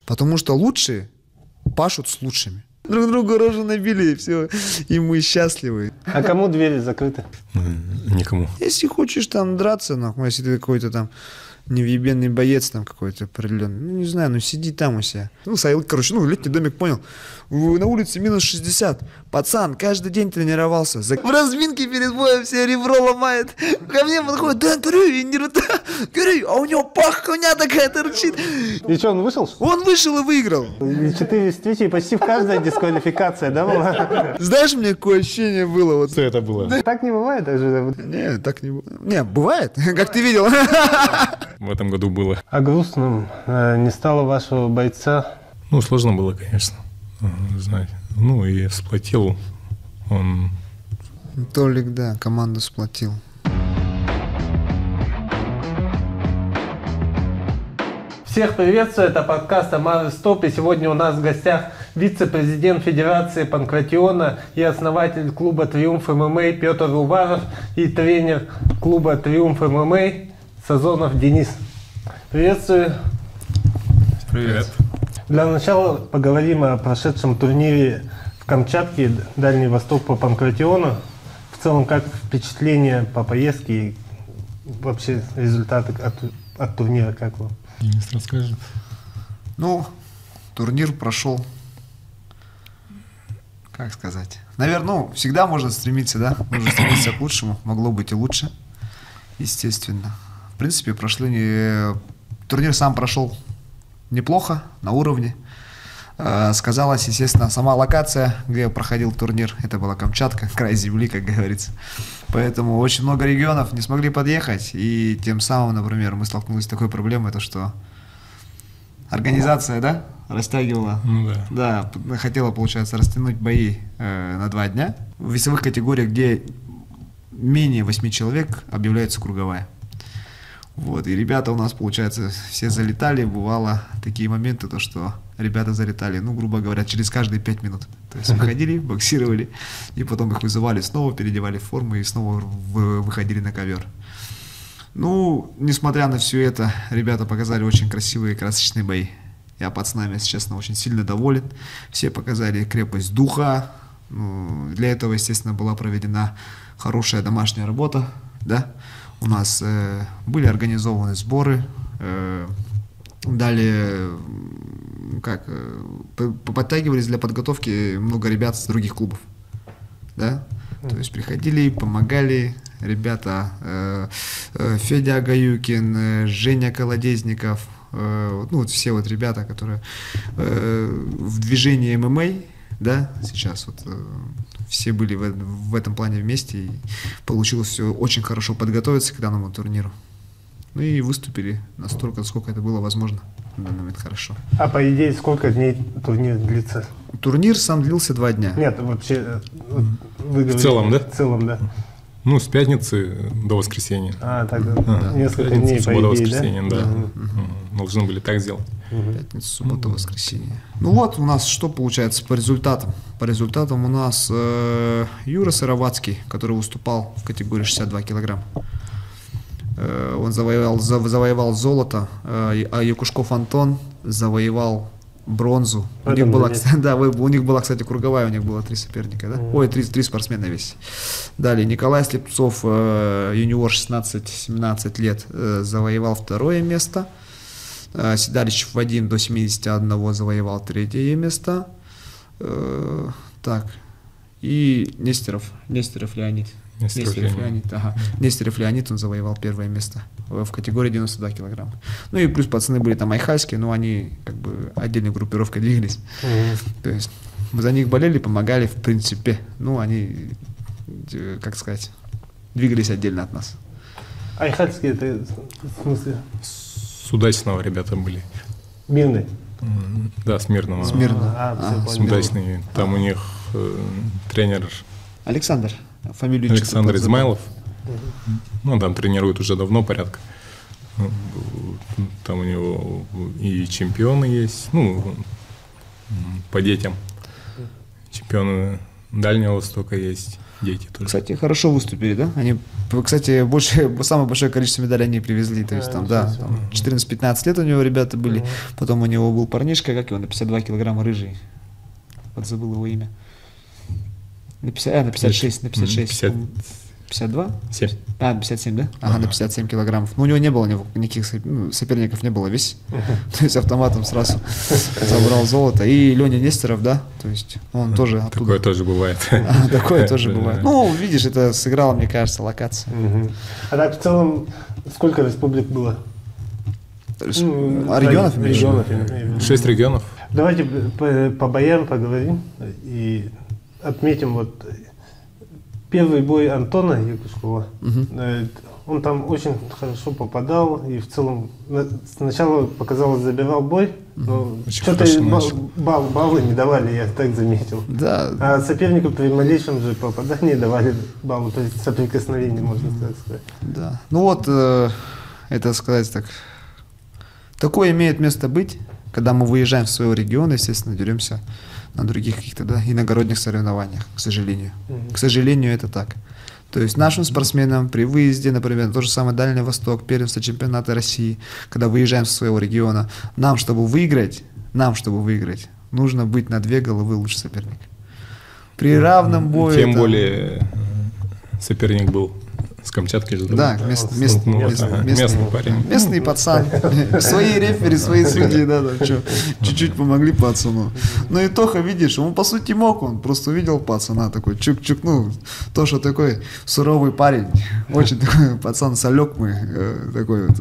Потому что лучшие пашут с лучшими. Друг другу рожу набили, и все, и мы счастливы. А кому двери закрыты? Никому. Если хочешь там драться, нахуй, если ты какой-то там невъебенный боец там какой-то определенный, ну, не знаю, ну, сиди там у себя. Ну, Саил, короче, ну, летний домик, понял. На улице минус 60. Пацан каждый день тренировался. В разминке перед боем все ребро ломает. Ко мне подходит, да, говорю, а у него хуйня такая торчит. И что, он вышел? Он вышел и выиграл. 4 встречи, почти в каждой дисквалификация, да, была? Знаешь, мне какое ощущение было? Вот. Что это было? Так не бывает даже. Не, так не бывает. Не, бывает, как ты видел. В этом году было. А грустным не стало вашего бойца? Ну, сложно было, конечно, знать. Ну, и сплотил он. Толик, да, команду сплотил. Всех приветствую, это подкаст Амары Стоп, и сегодня у нас в гостях вице-президент Федерации Панкратиона и основатель клуба Триумф ММА Петр Уваров и тренер клуба Триумф ММА Сазонов Денис. Приветствую. Привет. Для начала поговорим о прошедшем турнире в Камчатке, Дальний Восток по Панкратиону. В целом, как впечатление по поездке и вообще результаты от турнира, как вам? Денис расскажет. Ну, турнир прошел, как сказать. Наверное, ну, всегда можно стремиться, да? Можно стремиться к лучшему, могло быть и лучше, естественно. В принципе, турнир сам прошел неплохо, на уровне. Сказалась, естественно, сама локация, где проходил турнир. Это была Камчатка, край земли, как говорится. Поэтому очень много регионов не смогли подъехать. И тем самым, например, мы столкнулись с такой проблемой, то что организация, да, растягивала. Ну да. Да, хотела, получается, растянуть бои на 2 дня. В весовых категориях, где менее 8 человек, объявляется круговая. Вот, и ребята у нас, получается, все залетали, бывало такие моменты, то что ребята залетали, ну, грубо говоря, через каждые 5 минут. То есть выходили, боксировали, и потом их вызывали снова, переодевали в форму и снова выходили на ковер. Ну, несмотря на все это, ребята показали очень красивые и красочные бои. Я пацанами, если честно, очень сильно доволен. Все показали крепость духа. Ну, для этого, естественно, была проведена хорошая домашняя работа, да. У нас были организованы сборы, далее подтягивались для подготовки много ребят с других клубов, да, то есть приходили, помогали ребята, Федя Агаюкин, Женя Колодезников, ну вот все вот ребята, которые в движении ММА, да, сейчас вот все были в этом плане вместе, и получилось все очень хорошо подготовиться к данному турниру. Ну и выступили настолько, насколько это было возможно в данный момент хорошо. А по идее, сколько дней турнир длится? Турнир сам длился 2 дня. Нет, вообще, вы говорите, В целом, да? В целом, да. Ну, с пятницы до воскресенья. Так, несколько Пятница, дней, суббота, по идее, воскресенье, да. Должны были так сделать. Пятница, суббота, воскресенье. Ну вот у нас что получается по результатам? По результатам у нас Юра Сыроватский, который выступал в категории 62 килограмм. Он завоевал золото, а Якушков Антон завоевал бронзу. У них была, кстати, круговая, у них было 3 соперника, да? Ой, 3 спортсмена весь. Далее Николай Слепцов, юниор 16-17 лет, завоевал 2 место. Сидалищев Вадим до 71 завоевал 3 место. Так. И Нестеров Леонид. Нестеров Леонид, он завоевал 1 место в категории 92 килограмма. Ну и плюс пацаны были там айхальские, но они как бы отдельной группировкой двигались. То есть мы за них болели, помогали, в принципе. Ну, они, как сказать, двигались отдельно от нас. Айхальские, это в смысле? С Удачного ребята были. Мирный? Да, с Мирного. С Удачными. Там у них тренер Александр. Фамилию Александр Измайлов. Ну, там тренирует уже давно порядка. Там у него и чемпионы есть, ну, по детям. Чемпионы Дальнего Востока есть дети тоже. Кстати, хорошо выступили, да? Они, кстати, самое большое количество медалей они привезли. То есть там, да, 14-15 лет у него ребята были. Потом у него был парнишка, как его, на 52 килограмма рыжий. Вот забыл его имя. На 56. 52? 7. 57, да? Ага, на 57 килограммов. Ну, у него не было никаких соперников, не было весь. То есть автоматом сразу забрал золото. И Леня Нестеров, да? То есть он тоже оттуда. Такое тоже бывает. Такое тоже бывает. Ну, видишь, это сыграла, мне кажется, локация. А так в целом сколько республик было? Регионов? 6 регионов. Давайте по боям поговорим и отметим вот первый бой Антона Якушкова. Он там очень хорошо попадал и в целом сначала показалось забирал бой, но что-то баллы не давали, я так заметил. Да. А сопернику при малейшем же попадании давали баллы, то есть соприкосновение, можно так сказать. Да. Ну вот, это сказать так, такое имеет место быть, когда мы выезжаем в свой регион, естественно, деремся на других каких-то, да, иногородних соревнованиях, к сожалению. К сожалению, это так. То есть нашим спортсменам при выезде, например, тот же самый Дальний Восток, первенство чемпионата России, когда выезжаем со своего региона, нам, чтобы выиграть, нужно быть на 2 головы лучше соперника. При равном бою... Тем более соперник был с Камчатки же. Да, местный парень. Местный пацан. Свои рефери, свои судьи, да, чуть-чуть помогли пацану. Но и Тоха, видишь, он по сути мог, он просто увидел пацана такой, чук-чук, ну, Тоша такой суровый парень, очень такой пацан солек мы, такой вот,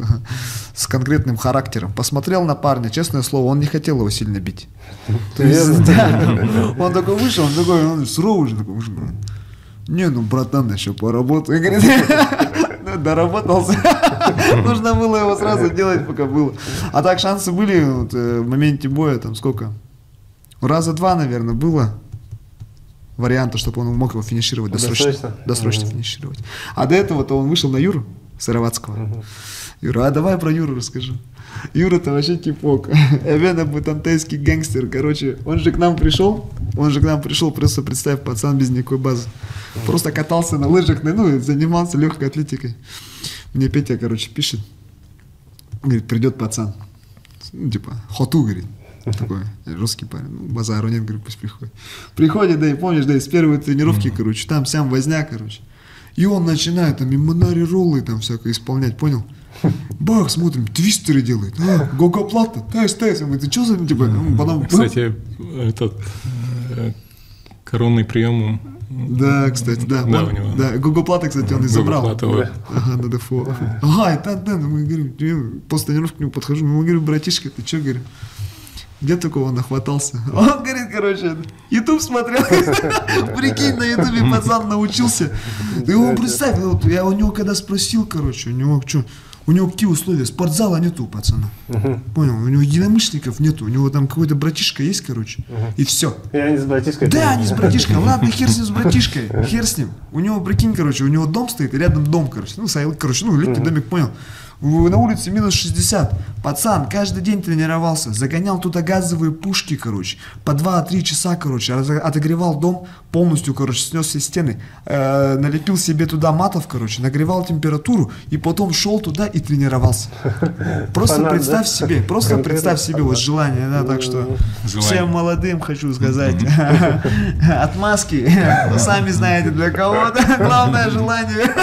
с конкретным характером. Посмотрел на парня, честное слово, он не хотел его сильно бить. То есть, да, он такой вышел, он суровый же такой, не, ну, братан, еще поработай. Говорит, доработался. Нужно было его сразу делать, пока было. А так шансы были вот, в моменте боя, там сколько? Раза 2, наверное, было варианта, чтобы он мог его финишировать досрочно финишировать. А до этого-то он вышел на Юру Сыроватского. Юра, а давай про Юру расскажу. Юра-то вообще типок. Эвена бутантейский гангстер. Короче, он же к нам пришел, просто представь, пацан без никакой базы. Просто катался на лыжах, ну, занимался легкой атлетикой. Мне Петя, короче, пишет. Говорит, придет пацан. Ну, типа, хоту, говорит. Такой русский парень. Ну, базару нет, говорит, пусть приходит. Приходит, да, и помнишь, да, из первой тренировки, короче, там сям возня, короче. И он начинает там и монари роллы там всякое исполнять, понял? Бах, смотрим, твистеры делает. Гогоплата, тайс. Мы, ты что за, типа, потом... Кстати, этот коронный прием. Да, кстати, да. Да, у него. Да, гогоплата, кстати, он и забрал. Ага, на ДФО. Ага, да, мы говорим, после тренировки к нему подхожу, мы говорим, братишка, ты что, говорю? Где такого нахватался? Он говорит, короче, YouTube смотрел. Прикинь, на YouTube пацан научился. И он, представь, я у него когда спросил, короче, у него что? У него какие условия? Спортзала нету у пацана. Понял? У него единомышленников нету. У него там какой-то братишка есть, короче. И все. И они с братишкой? Да, они с братишкой. Ладно, хер с ним с братишкой. Хер с ним. У него, прикинь, короче, у него дом стоит, и рядом дом, короче. Ну, летний домик, понял? На улице минус 60. Пацан каждый день тренировался. Загонял туда газовые пушки, короче. По 2-3 часа, короче. Отогревал дом полностью, короче. Снес все стены. Налепил себе туда матов, короче. Нагревал температуру. И потом шел туда и тренировался. Просто представь себе. Просто представь себе вот желание. Да, так что всем молодым хочу сказать. Отмазки. Сами знаете для кого. Главное желание.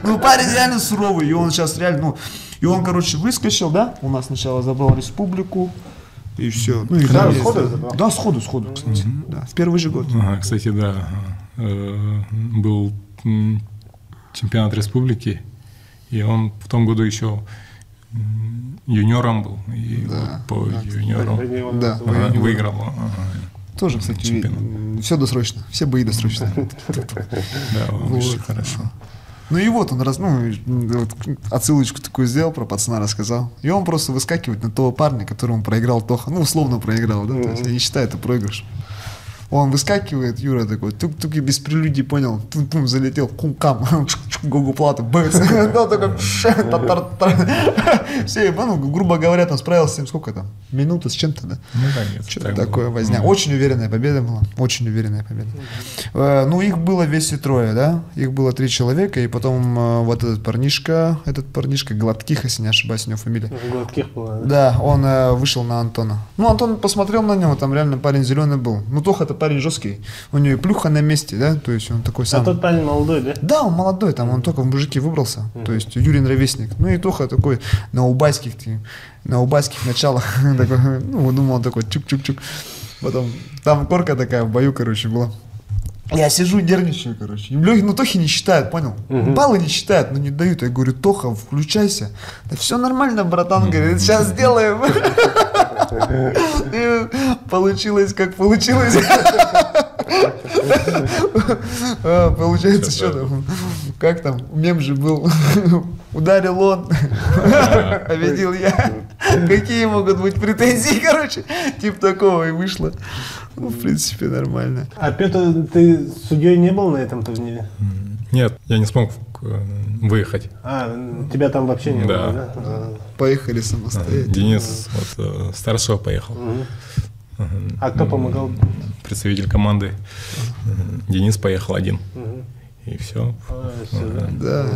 Ну, парень реально суровый. И он сейчас реально, ну, и он, короче, выскочил, да? У нас сначала забрал республику, и все. Ну, и да, сходу забрал? Да, сходу, кстати. Да, в первый же год. Кстати, да. Был чемпионат республики, и он в том году еще юниором был. И да, вот по юниору выиграл. Тоже, кстати, все досрочно. Все бои досрочно. Да, очень хорошо. Ну и вот он отсылочку такую сделал, про пацана рассказал. И он просто выскакивает на того парня, которому проиграл Тоха. Ну, условно проиграл, да? То есть я не считаю это проигрыш. Он выскакивает, Юра такой, тук-тук, и без прелюдий, понял, тум-тум, залетел, кум-кам, гогу плату, бэц. Он такой, все, ну, грубо говоря, там справился с ним, сколько там, минута с чем-то, да? Ну, да, что-то такое возня. Очень уверенная победа была, очень уверенная победа. Ну, их было весь и трое, да? Их было 3 человека, и потом вот этот парнишка, Гладких, если не ошибаюсь, у него фамилия. Гладких была, да? Да, он вышел на Антона. Ну, Антон посмотрел на него, там реально парень зеленый был. Ну, Тоха-то парень жесткий. У него и плюха на месте, да? То есть он такой сам. А тот парень молодой, да? Да, он молодой, там он только в мужики выбрался. То есть Юрин ровесник. Ну, и Тоха такой на убайских началах. Такой, ну, думал, он такой чук-чук-чук. Потом там корка такая в бою, короче, была. Я сижу, нервничаю, короче. Ну, Тохи не считают, понял? Баллы не считают, но не дают. Я говорю, Тоха, включайся. Да все нормально, братан, говорит, сейчас сделаем. И получилось, как получилось. Получается, что там? Как там? Мем же был. Ударил он, победил я. Какие могут быть претензии, короче? Типа такого и вышло. Ну, в принципе, нормально. А, Петр, ты судьей не был на этом турнире? Нет, я не смог выехать. А, тебя там вообще не было, да? Поехали самостоятельно. Денис вот, старшего поехал. А кто помогал? Представитель команды. Денис поехал один. И все. Да.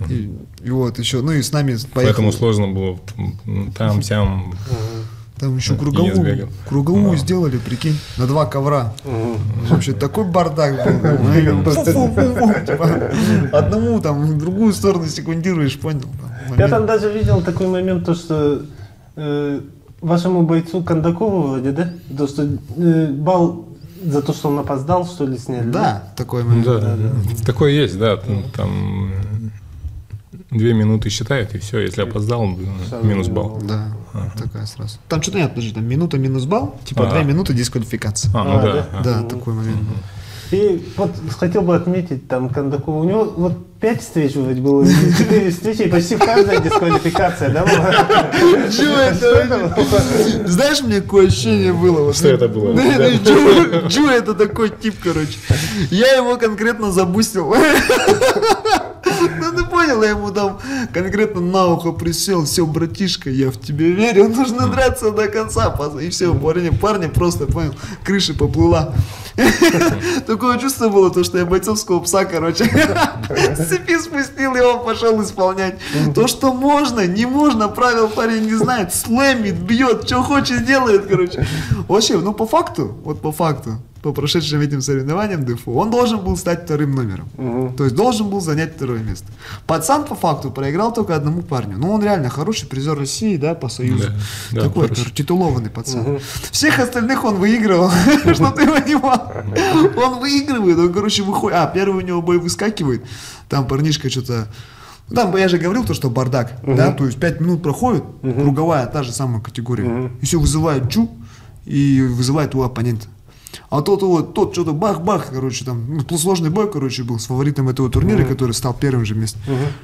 И вот еще, ну и с нами поехал. Поэтому сложно было там, сям. Там еще круговую сделали, прикинь, на 2 ковра. Вообще такой бардак был. Одному там, в другую сторону секундируешь, понял? Я там даже видел такой момент, то что вашему бойцу Кондакову вроде, да? То, что балл за то, что он опоздал, что ли, сняли? Да, такой момент. Да. Такое есть, да. Там 2 минуты считают, и все, если опоздал, минус балл. Да, такая сразу. Там что-то нет, подожди, там минута минус балл, типа 2 минуты дисквалификация. Ну да. Да, такой момент был. И вот хотел бы отметить там Кондакова, у него вот 5 встреч вроде было, 4 встречи, и почти в каждой дисквалификация, да, была? Знаешь, мне какое ощущение было? Что это было? Джу это такой тип, короче. Я его конкретно забустил. Ну, ты понял, я ему там конкретно на ухо присел, все, братишка, я в тебя верю, нужно драться до конца. И все, парни просто, понял, крыша поплыла. Такое чувство было, то, что я бойцовского пса, короче, с цепи спустил, и он пошел исполнять. То, что можно, не можно, правил парень не знает, слэмит, бьет, что хочет, делает, короче. Вообще, ну, по факту, по прошедшим этим соревнованиям ДФУ, он должен был стать 2-м номером. То есть должен был занять 2-е место. Пацан по факту проиграл только одному парню. Ну, он реально хороший призер России, да, по Союзу. Да, такой титулованный пацан. Всех остальных он выигрывал, что ты понимал. Он выигрывает, он, короче, выходит. Первый у него бой выскакивает. Там парнишка что-то... Там, я же говорил, то, что бардак, да, то есть 5 минут проходит, круговая, та же самая категория. И все вызывает Джу и вызывает у оппонента. А тот что-то бах-бах, короче, там, сложный бой, короче, был с фаворитом этого турнира, который стал 1-м же местом.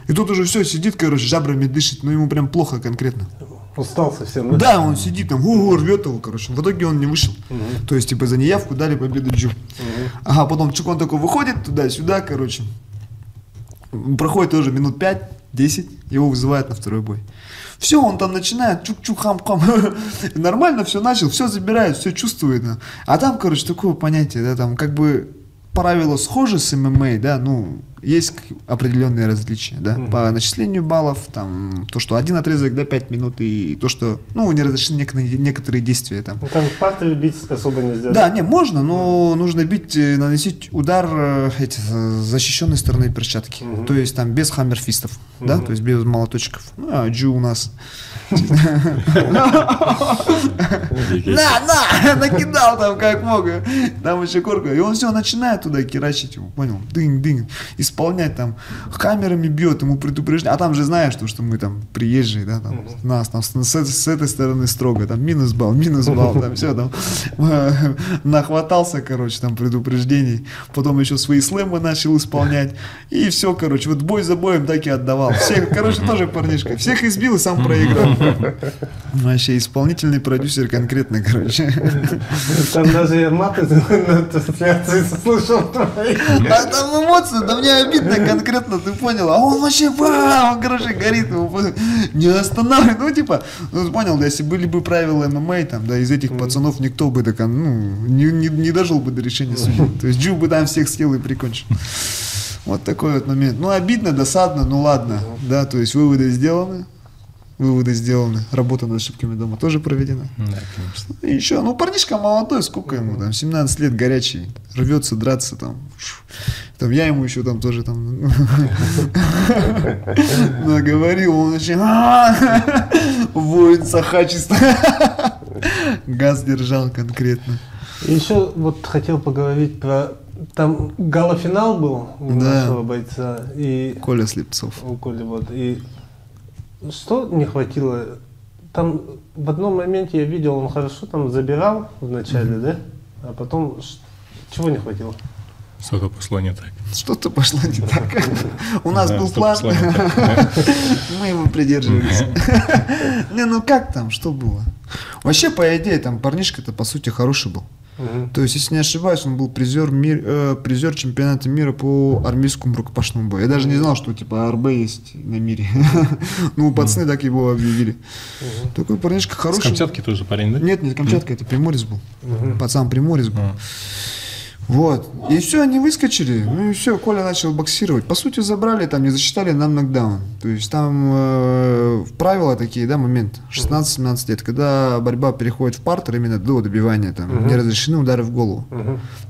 И тут уже все, сидит, короче, жабрами дышит, но ему прям плохо конкретно. Устал совсем, да? Да, он сидит там, рвет его, короче. В итоге он не вышел. То есть, типа, за неявку дали победу Джу. Ага, потом Чукон такой выходит туда-сюда, короче. Проходит тоже минут 5-10, его вызывают на 2-й бой. Все, он там начинает чук-чук-хам-хам. Нормально все начал, все забирает, все чувствует. А там, короче, такое понятие, да, там как бы правила схожи с ММА, да, ну, есть определенные различия, да, по начислению баллов, там, то, что один отрезок, да, 5 минут, и то, что, ну, не разрешены некоторые действия, там. Ну, там в партере бить особо нельзя. Да, не, можно, но нужно наносить удар с защищенной стороны перчатки, то есть там без хаммерфистов, да, то есть без молоточков. Ну, а Джу у нас... Накидал там как мог. Там еще корка. И он все начинает туда керачить его, понял? Дынь-дынь. И исполнять, там, камерами бьет, ему предупреждение. А там же знаешь, что мы там приезжие, да, там, нас там с этой стороны строго, там, минус балл, там, все, там, нахватался, короче, там, предупреждений. Потом еще свои слэмы начал исполнять. И все, короче, вот бой за боем так и отдавал. Всех, короче, тоже парнишка. Всех избил и сам проиграл. Вообще, исполнительный продюсер конкретно, короче. Там даже маты на трансляции слышал. А там эмоции, да мне обидно конкретно, ты понял? А он вообще, он, короче, горит, его не останавливает. Ну, типа, ну, ты понял, да, если были бы правила ММА, там, да, из этих пацанов никто бы так, не дожил бы до решения судьи. То есть Джу бы там всех съел и прикончил. Вот такой вот момент. Ну, обидно, досадно, ну ладно. Да, то есть выводы сделаны. Работа над ошибками дома тоже проведена. Да, конечно. И еще, ну, парнишка молодой, сколько ему там, 17 лет, горячий, рвется драться там. Там я ему еще там тоже там наговорил, он очень воин сахачество. Газ держал конкретно. Еще вот хотел поговорить про... Там галофинал был у нашего бойца. И Коля Слепцов. у Коли, вот. И что не хватило? Там в одном моменте я видел, он хорошо там забирал вначале, да? А потом чего не хватило? Что-то пошло не так. Что-то пошло не так. У нас был план. Мы его придерживались. Не, ну как там, что было? Вообще, по идее, там парнишка-то по сути хороший был. То есть, если не ошибаюсь, он был призер чемпионата мира по армейскому рукопашному бою. Я даже не знал, что типа АРБ есть на мире. Ну, пацаны так его объявили. Такой парнишка хороший. С Камчатки тоже парень, да? Нет, не Камчатка, это Приморец был. Пацан Приморец был. Вот. И все, они выскочили. Ну и все, Коля начал боксировать. По сути, забрали, там не засчитали нам нокдаун. То есть там правила такие, да, момент. 16-17 лет. Когда борьба переходит в партер, именно до добивания, там не разрешены удары в голову.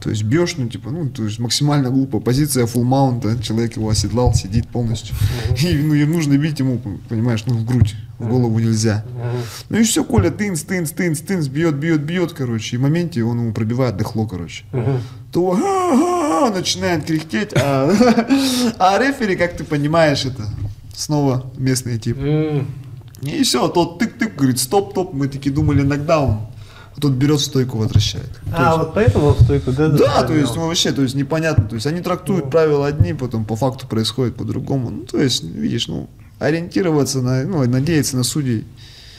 То есть бьешь, ну типа, ну, то есть максимально глупо. Позиция full маунта, человек его оседлал, сидит полностью. И ну, и нужно бить ему, понимаешь, ну в грудь. В голову нельзя. Ну и все, Коля тынц, бьет, короче. И в моменте он ему пробивает дыхло, короче. То начинает кряхтеть, а рефери, как ты понимаешь, это снова местный тип. И все, тот тык-тык, говорит, стоп, мы таки думали нокдаун. А тот берет стойку, возвращает. Вот поэтому он стойку, да? Да, то есть, ну, вообще, то есть непонятно. То есть они трактуют правила одни, потом по факту происходит по-другому. Ну, то есть, видишь, ну, ориентироваться на, ну, надеяться на судей.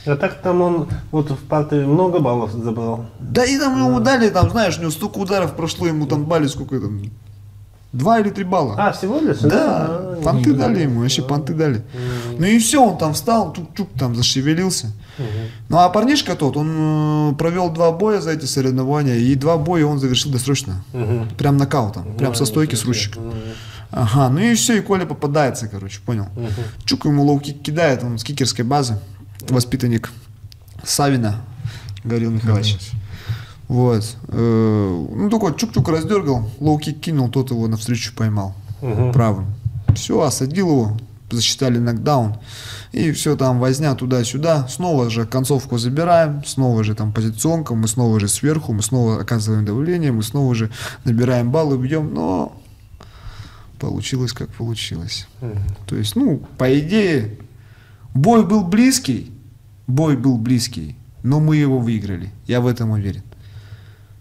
А так там он вот в партере много баллов забрал. Да и там ему дали, там, знаешь, у него столько ударов прошло, ему там дали сколько там, 2 или 3 балла. А, всего лишь? Да, понты дали ему, вообще понты дали. Ну и все, он там встал, чук-чук там зашевелился. Ну а парнишка тот, он провел 2 боя за эти соревнования, и 2 боя он завершил досрочно. Прям нокаутом, прям со стойки с ручек. Ага, ну и все, и Коля попадается, короче, понял. Чук ему лоу-кик кидает, он с кикерской базы, воспитанник Савина, Гаврил Михайлович. Вот. Ну, такой чук-чук раздергал, лоу-кик кинул, тот его навстречу поймал правым. Все, осадил его, засчитали нокдаун. И все там возня туда-сюда. Снова же концовку забираем, снова же там позиционка, мы снова же сверху, мы снова оказываем давление, мы снова же набираем баллы, бьем, но получилось как получилось. То есть, ну, по идее, бой был близкий, но мы его выиграли. Я в этом уверен.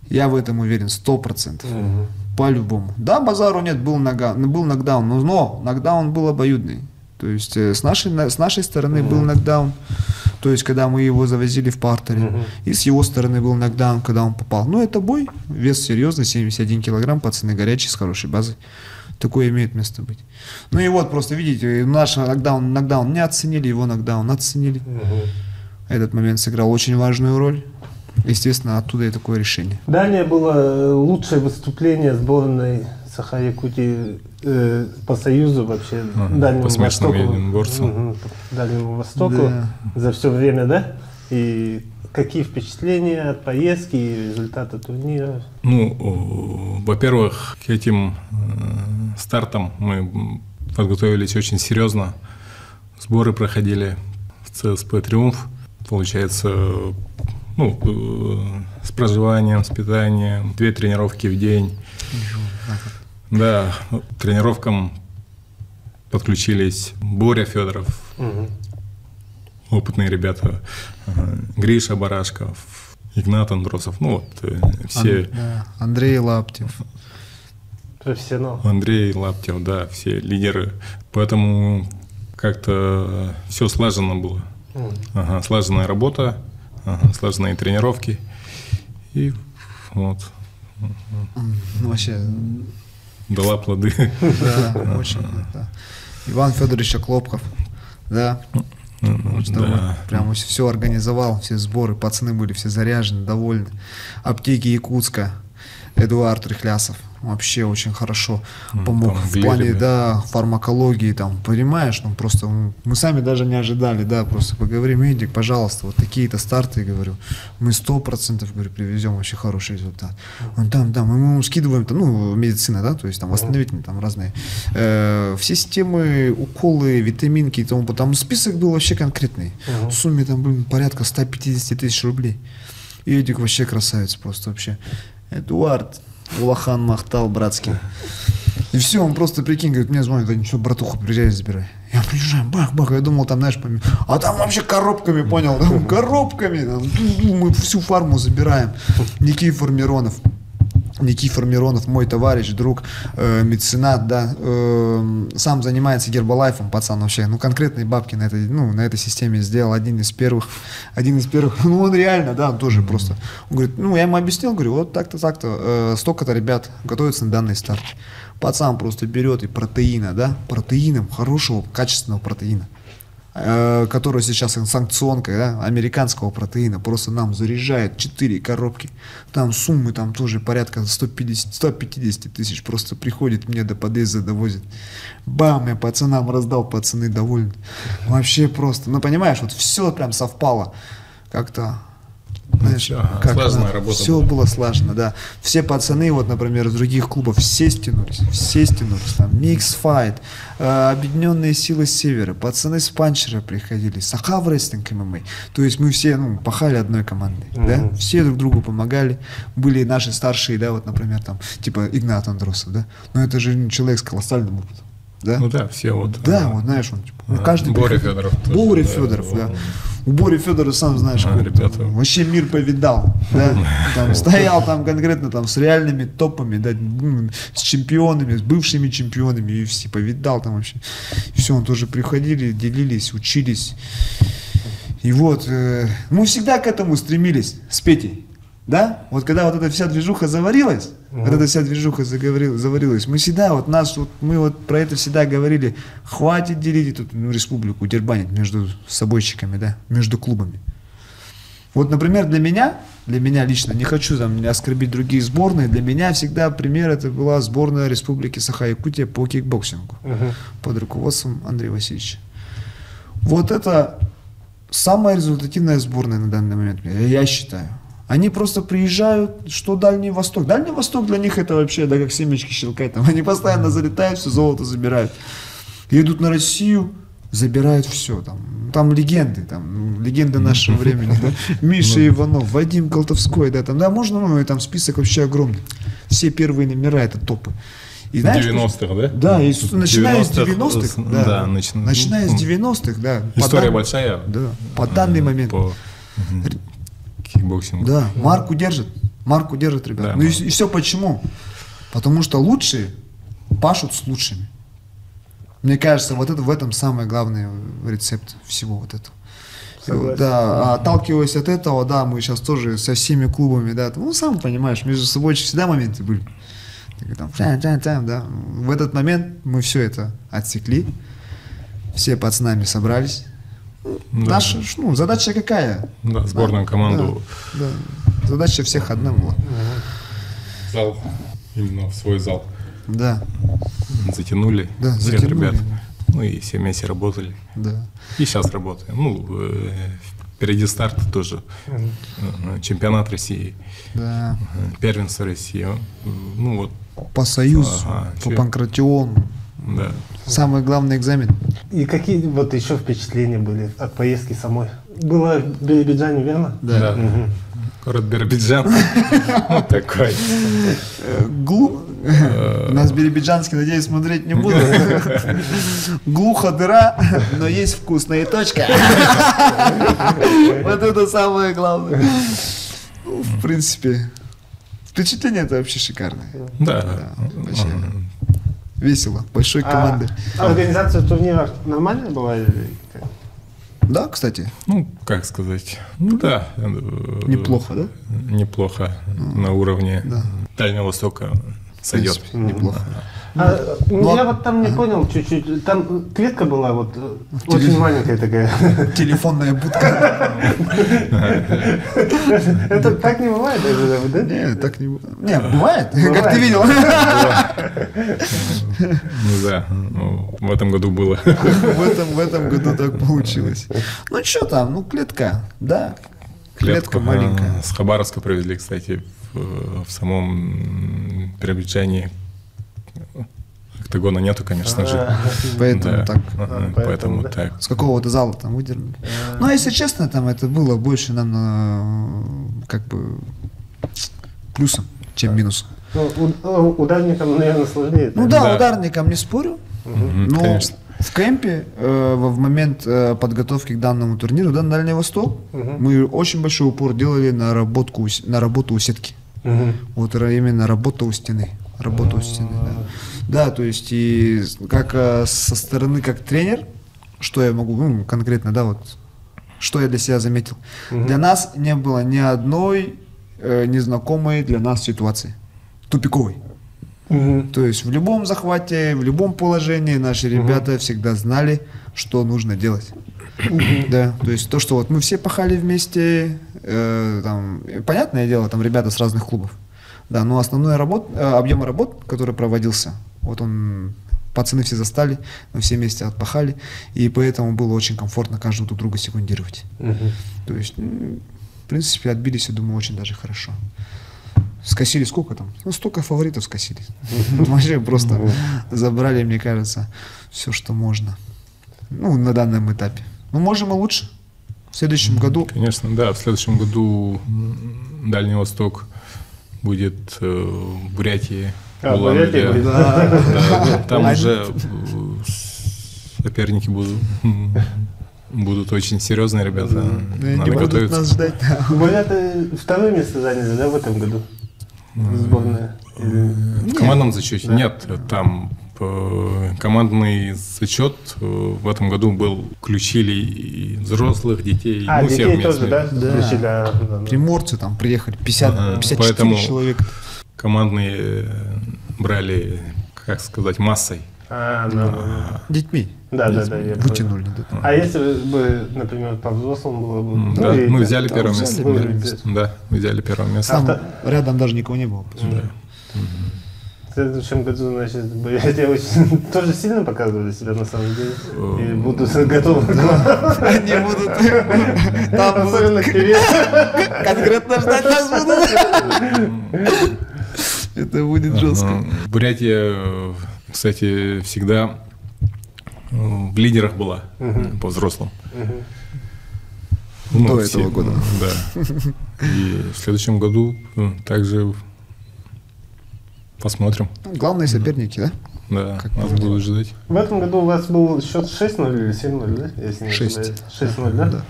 100%. По-любому. Да, базару нет, был нокдаун, но нокдаун был обоюдный. То есть с нашей стороны был нокдаун, то есть когда мы его завозили в партере, и с его стороны был нокдаун, когда он попал. Ну, это бой, вес серьезный, 71 килограмм, пацаны горячие, с хорошей базой. Такое имеет место быть. Ну и вот, просто видите, наш нокдаун не оценили, его нокдаун оценили. Этот момент сыграл очень важную роль. Естественно, оттуда и такое решение. Далее было лучшее выступление сборной Саха-Якутии по Союзу вообще, Дальнему Востоку. Дальнему Востоку за все время, да? И какие впечатления от поездки и результата турнира? Ну, во-первых, к этим стартам мы подготовились очень серьезно. Сборы проходили в ЦСП «Триумф». Получается, ну, с проживанием, с питанием, 2 тренировки в день. Да, тренировкам подключились Боря Федоров, опытные ребята, Гриша Барашков, Игнат Андросов, ну вот все. Андрей Лаптев. Профессионал. Андрей Лаптев, да, все лидеры. Поэтому как-то все слаженно было. Слаженная работа, слаженные тренировки. И вот. Вообще. Дала плоды. Да, очень. Да. Иван Федорович Клопков, да. Да. Прям все организовал, все сборы, пацаны были все заряжены, довольны. Аптеки Якутска, Эдуард Рыхлясов. Вообще очень хорошо помог в плане, да, фармакологии, там, понимаешь, ну просто мы сами даже не ожидали, да, просто поговорим, Эдик, пожалуйста, вот такие-то старты, говорю, мы 100%, говорю, привезем вообще хороший результат. Он там, мы ему скидываем, там, ну, медицина, да, то есть там восстановительные, там разные, все системы, уколы, витаминки и тому, там список был вообще конкретный, в сумме там, блин, порядка 150 тысяч рублей. И Эдик вообще красавец просто вообще. Эдуард Улахан Махтал, братский. И все, он просто, прикинь, говорит, мне звонит, да ничего, братуху, приезжай, забирай. Я приезжаю, бах, я думал, там, знаешь, а там вообще коробками, понял, там, коробками, там, мы всю фарму забираем. Никифор Миронов, мой товарищ, друг, меценат, да, сам занимается гербалайфом, пацан вообще, ну, конкретные бабки на этой системе сделал, один из первых, ну, он реально, да, он тоже просто, он говорит, ну, я ему объяснил, говорю, вот так-то, столько-то ребят готовятся на данный старт. Пацан просто берет и протеином, хорошего, качественного протеина, который сейчас санкционка, да, американского протеина, просто нам заряжает 4 коробки. Там суммы там тоже порядка 150 тысяч, просто приходит мне до подъезда, довозит. Бам, я пацанам раздал, пацаны довольны. Вообще просто, ну понимаешь, вот все прям совпало. Как-то, знаешь, слаженная работа. Все было слаженно, да. Все пацаны, вот, например, из других клубов, все стянулись, там, Mix Fight, Объединенные силы Севера, пацаны с Панчера приходили, Сахав Рестлинг ММА. То есть мы все, ну, пахали одной командой, да, все друг другу помогали. Были наши старшие, да, вот, например, там, типа Игнат Андросов, да, но это же человек с колоссальным опытом. Да? Ну да, все вот. Да, вот знаешь, он типа, каждый Боря Федоров. Боря Федоров, да. У Бори Федорова, сам знаешь, ребята. Вообще мир повидал, да. Там стоял там конкретно там с реальными топами, да, с чемпионами, с бывшими чемпионами UFC, повидал там вообще. И все, он тоже приходили, делились, учились. И вот, мы всегда к этому стремились с Петей. Да? Вот когда вот эта вся движуха заварилась, заварилась, мы всегда, вот мы вот про это всегда говорили, хватит делить эту республику, дербанить между собойчиками, да, между клубами. Вот, например, для меня лично, не хочу там оскорбить другие сборные, для меня всегда пример это была сборная Республики Саха-Якутия по кикбоксингу под руководством Андрея Васильевича. Вот это самая результативная сборная на данный момент, я считаю. Они просто приезжают, что Дальний Восток. Дальний Восток для них это вообще, да, как семечки щелкать. Там. Они постоянно залетают, все золото забирают. Едут на Россию, забирают все. Там легенды, легенды нашего времени. Да. Миша Иванов, Вадим Колтовской, да, там, да, можно, ну, там список вообще огромный. Все первые номера это топы. И, знаешь, 90-х, да? Да, начиная с 90-х. Да, начиная с 90-х, да. История большая. Да, по данный момент. Кикбоксинг. Да, марку держит, ребят. Да, ну и все почему? Потому что лучшие пашут с лучшими. Мне кажется, вот это в этом самый главный рецепт всего вот этого. Согласен. Да, отталкиваясь от этого, да, мы сейчас тоже со всеми клубами, да, ну сам понимаешь, между собой всегда моменты были. Там, да. В этот момент мы все это отсекли, все пацанами собрались. Да. Наша, ну, задача какая? Да, сборную команду. Да. Задача всех одна была. Зал, именно в свой зал. Да. Затянули всех ребят. Ну и все вместе работали. Да. И сейчас работаем. Ну, впереди старт тоже. Чемпионат России. Да. Первенство России. Ну вот. По Союзу, по Панкратиону. Да. Самый главный экзамен. И какие вот еще впечатления были от поездки самой? Было в Биробиджане, верно? Да. Город Биробиджан. Вот такой. Нас биробиджанский, надеюсь, смотреть не буду. Глухо дыра, но есть вкусная точка. Вот это самое главное. Ну, в принципе, впечатление это вообще шикарное. Да. Вообще весело, большой команды. Организация турнира нормальная была? Да, кстати. Ну, как сказать, ну да. Неплохо, да? Неплохо на уровне Да. Дальнего Востока В сойдет. принципе, неплохо. Я вот там не понял чуть-чуть. Там клетка была вот очень маленькая такая. Телефонная будка. Это так не бывает даже, да? Не, так не бывает. Не, бывает, как ты видел. Ну да, ну, в этом году было. В этом году так получилось. Ну что там, ну клетка, да. Клетка маленькая. С Хабаровска привезли, кстати, в самом Биробиджане. Октагона нету, конечно же. Поэтому Да. так. Поэтому да. так. С какого-то зала там выдернули. Ну, а если честно, там это было больше нам как бы плюсом, чем минусом. Ну, ударникам, наверное, сложнее. Ну так? да, Да. ударникам не спорю, но Конечно. в кемпе в момент подготовки к данному турниру, да, на Дальний Восток, мы очень большой упор делали на работу у сетки. Мгм. Вот именно работа у стены. Работа у стены, да. Да, то есть и как со стороны, как тренер, что я могу, ну, конкретно, да, вот, что я для себя заметил. Для нас не было ни одной незнакомой для нас ситуации. Тупиковой. То есть в любом захвате, в любом положении наши ребята всегда знали, что нужно делать. Да, то есть то, что вот мы все пахали вместе, там, понятное дело, там ребята с разных клубов. Да, но основной объем работ, который проводился, вот он, пацаны все застали, мы все вместе отпахали, и поэтому было очень комфортно каждого друг друга секундировать. То есть, в принципе, отбились, я думаю, очень даже хорошо. Скосили сколько там? Ну, столько фаворитов скосили. Вообще просто забрали, мне кажется, все, что можно. Ну, на данном этапе. Ну, можем и лучше. В следующем году. Конечно, да, в следующем году Дальний Восток будет в Бурятии. Бурятия будет. Да, там уже соперники будут очень серьезные ребята. Не Надо будут готовиться. нас ждать. Буряты второе место заняли, да, в этом году? Сборная. В командном зачете нет, там командный зачет в этом году был, включили и взрослых, детей, ну, всех детей тоже, местных. да? Да. Включили, да. Приморцы там приехали, 54 Поэтому человек. командные брали, как сказать, массой. Детьми Да, я понял. вытянули. А если бы, например, по-взрослому было бы? Да, и мы так, взяли да, первое взяли место. первое место. Да, мы взяли первое место. Там рядом даже никого не было. В следующем году, значит, Бурятия очень тоже сильно показывали себя на самом деле. И будут готовы. Они будут там Особенно вперед. конкретно ждать нас будут. Это будет жестко. Бурятия, кстати, всегда в лидерах была по взрослым. До этого года. Да. И в следующем году также посмотрим. Главные соперники, да? Да, Как нас помню. будут ждать. В этом году у вас был счет 6-0 или 7-0, да? Если не 6. ошибаюсь. 6-0, да? Да.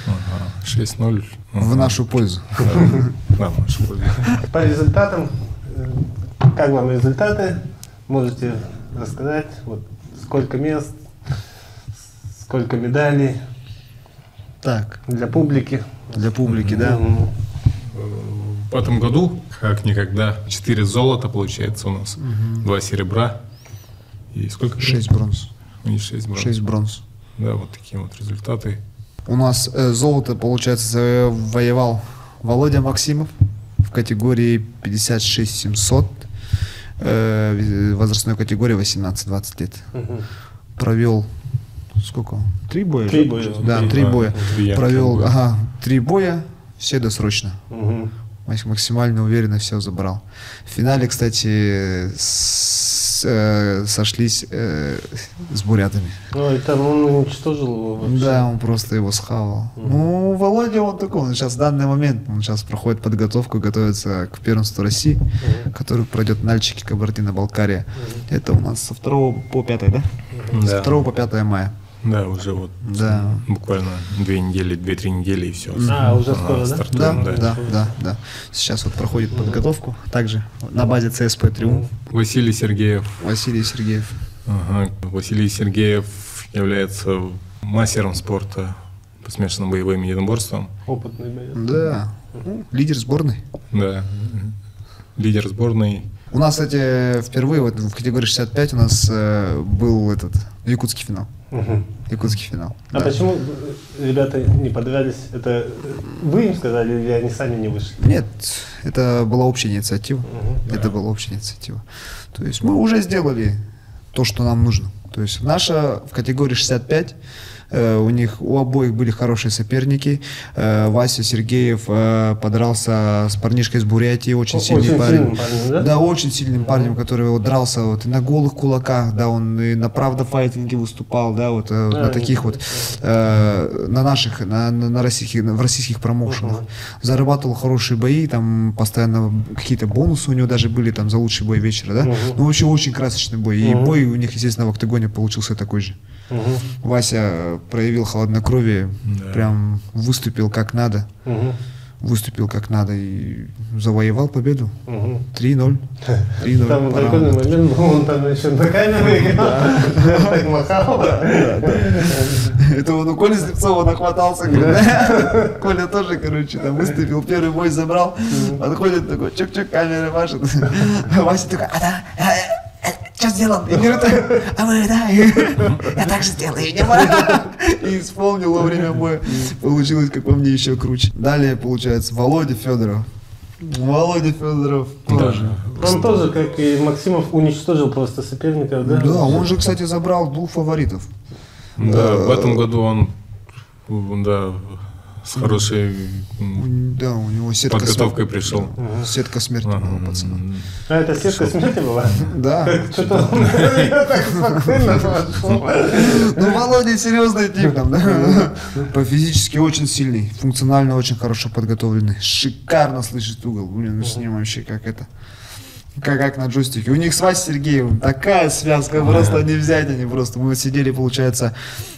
Ага, 6-0. В нашу пользу. Да, в нашу пользу. По результатам, как вам результаты? Можете рассказать, вот, сколько мест, сколько медалей Так, для публики? для публики, да? В этом году, как никогда, 4 золота получается у нас, 2 серебра и сколько? 6 бронз. И 6 бронз. 6 бронз. Да, вот такие вот результаты. У нас золото, получается, воевал Володя Максимов в категории 56 700, возрастной категории 18-20 лет. Провел сколько? 3 боя? 3 боя. Да, 3 боя. Три Провел, боя. ага, 3 боя, все досрочно. Мгм. Максимально уверенно все забрал. В финале, кстати, сошлись с бурятами. Ну, и там он уничтожил его вообще. Да, он просто его схавал. Ну, Володя, он такой, он сейчас в данный момент, он сейчас проходит подготовку, готовится к первенству России, который пройдет в Нальчике, Кабардино-Балкария. Это у нас со 2 по 5, да? С 2 по 5 мая. Да, уже вот Да. буквально 2-3 недели и все. Уже скоро, да? Стартуем, Да. Сейчас вот проходит подготовку, также на базе ЦСП «Триумф». Василий Сергеев. Василий Сергеев. Ага. Василий Сергеев является мастером спорта по смешанным боевым единоборствам. Опытный боец. Да. Ну, лидер сборной. Да. Лидер сборной. У нас, кстати, впервые вот в категории 65 у нас был этот якутский финал. Якутский финал. А да. почему ребята не подрались? Это вы им сказали или они сами не вышли? Нет, это была общая инициатива. Это была общая инициатива. То есть мы уже сделали то, что нам нужно. То есть наша в категории 65, у обоих были хорошие соперники. Вася Сергеев подрался с парнишкой из Бурятии, очень сильный парень. Да? Да, очень сильным парнем, который вот дрался вот и на голых кулаках, да, он и на правдофайтинге выступал, да, вот на таких вот, на наших, в российских промоушенах. Зарабатывал хорошие бои, там постоянно какие-то бонусы у него даже были там за лучший бой вечера, да. Ну, вообще очень красочный бой. И бой у них, естественно, в октагоне получился такой же. Вася проявил хладнокровие, прям выступил как надо. Выступил как надо и завоевал победу. 3-0. Там прикольный момент был, он там еще на камеру играл, так махал. Это он у Коли Слепцова нахватался. Коля тоже, короче, там выступил, первый бой забрал, подходит такой, чук-чук, камера машет. Вася такой, что сделал? Я говорю, а мы, да, я так же сделаю, и исполнил во время боя. Получилось, как по мне, еще круче. Далее, получается, Володя Федоров. Володя Федоров тоже. Он тоже, как и Максимов, уничтожил просто соперников, да? Да, он же, кстати, забрал 2 фаворитов. Да, в этом году он, да, с хорошей Да, у него сетка подготовкой смерти. пришел. Сетка смерти была, пацана. А это сетка смерти была? Да. Что-то он так спокойно пошел. Ну, Володя серьезный тип там, да? По физически очень сильный, функционально очень хорошо подготовленный. Шикарно слышит угол. Блин, ну с ним вообще как это. Как на джойстике. У них с Васей Сергеевым такая связка, просто не взять они просто. Мы сидели, получается,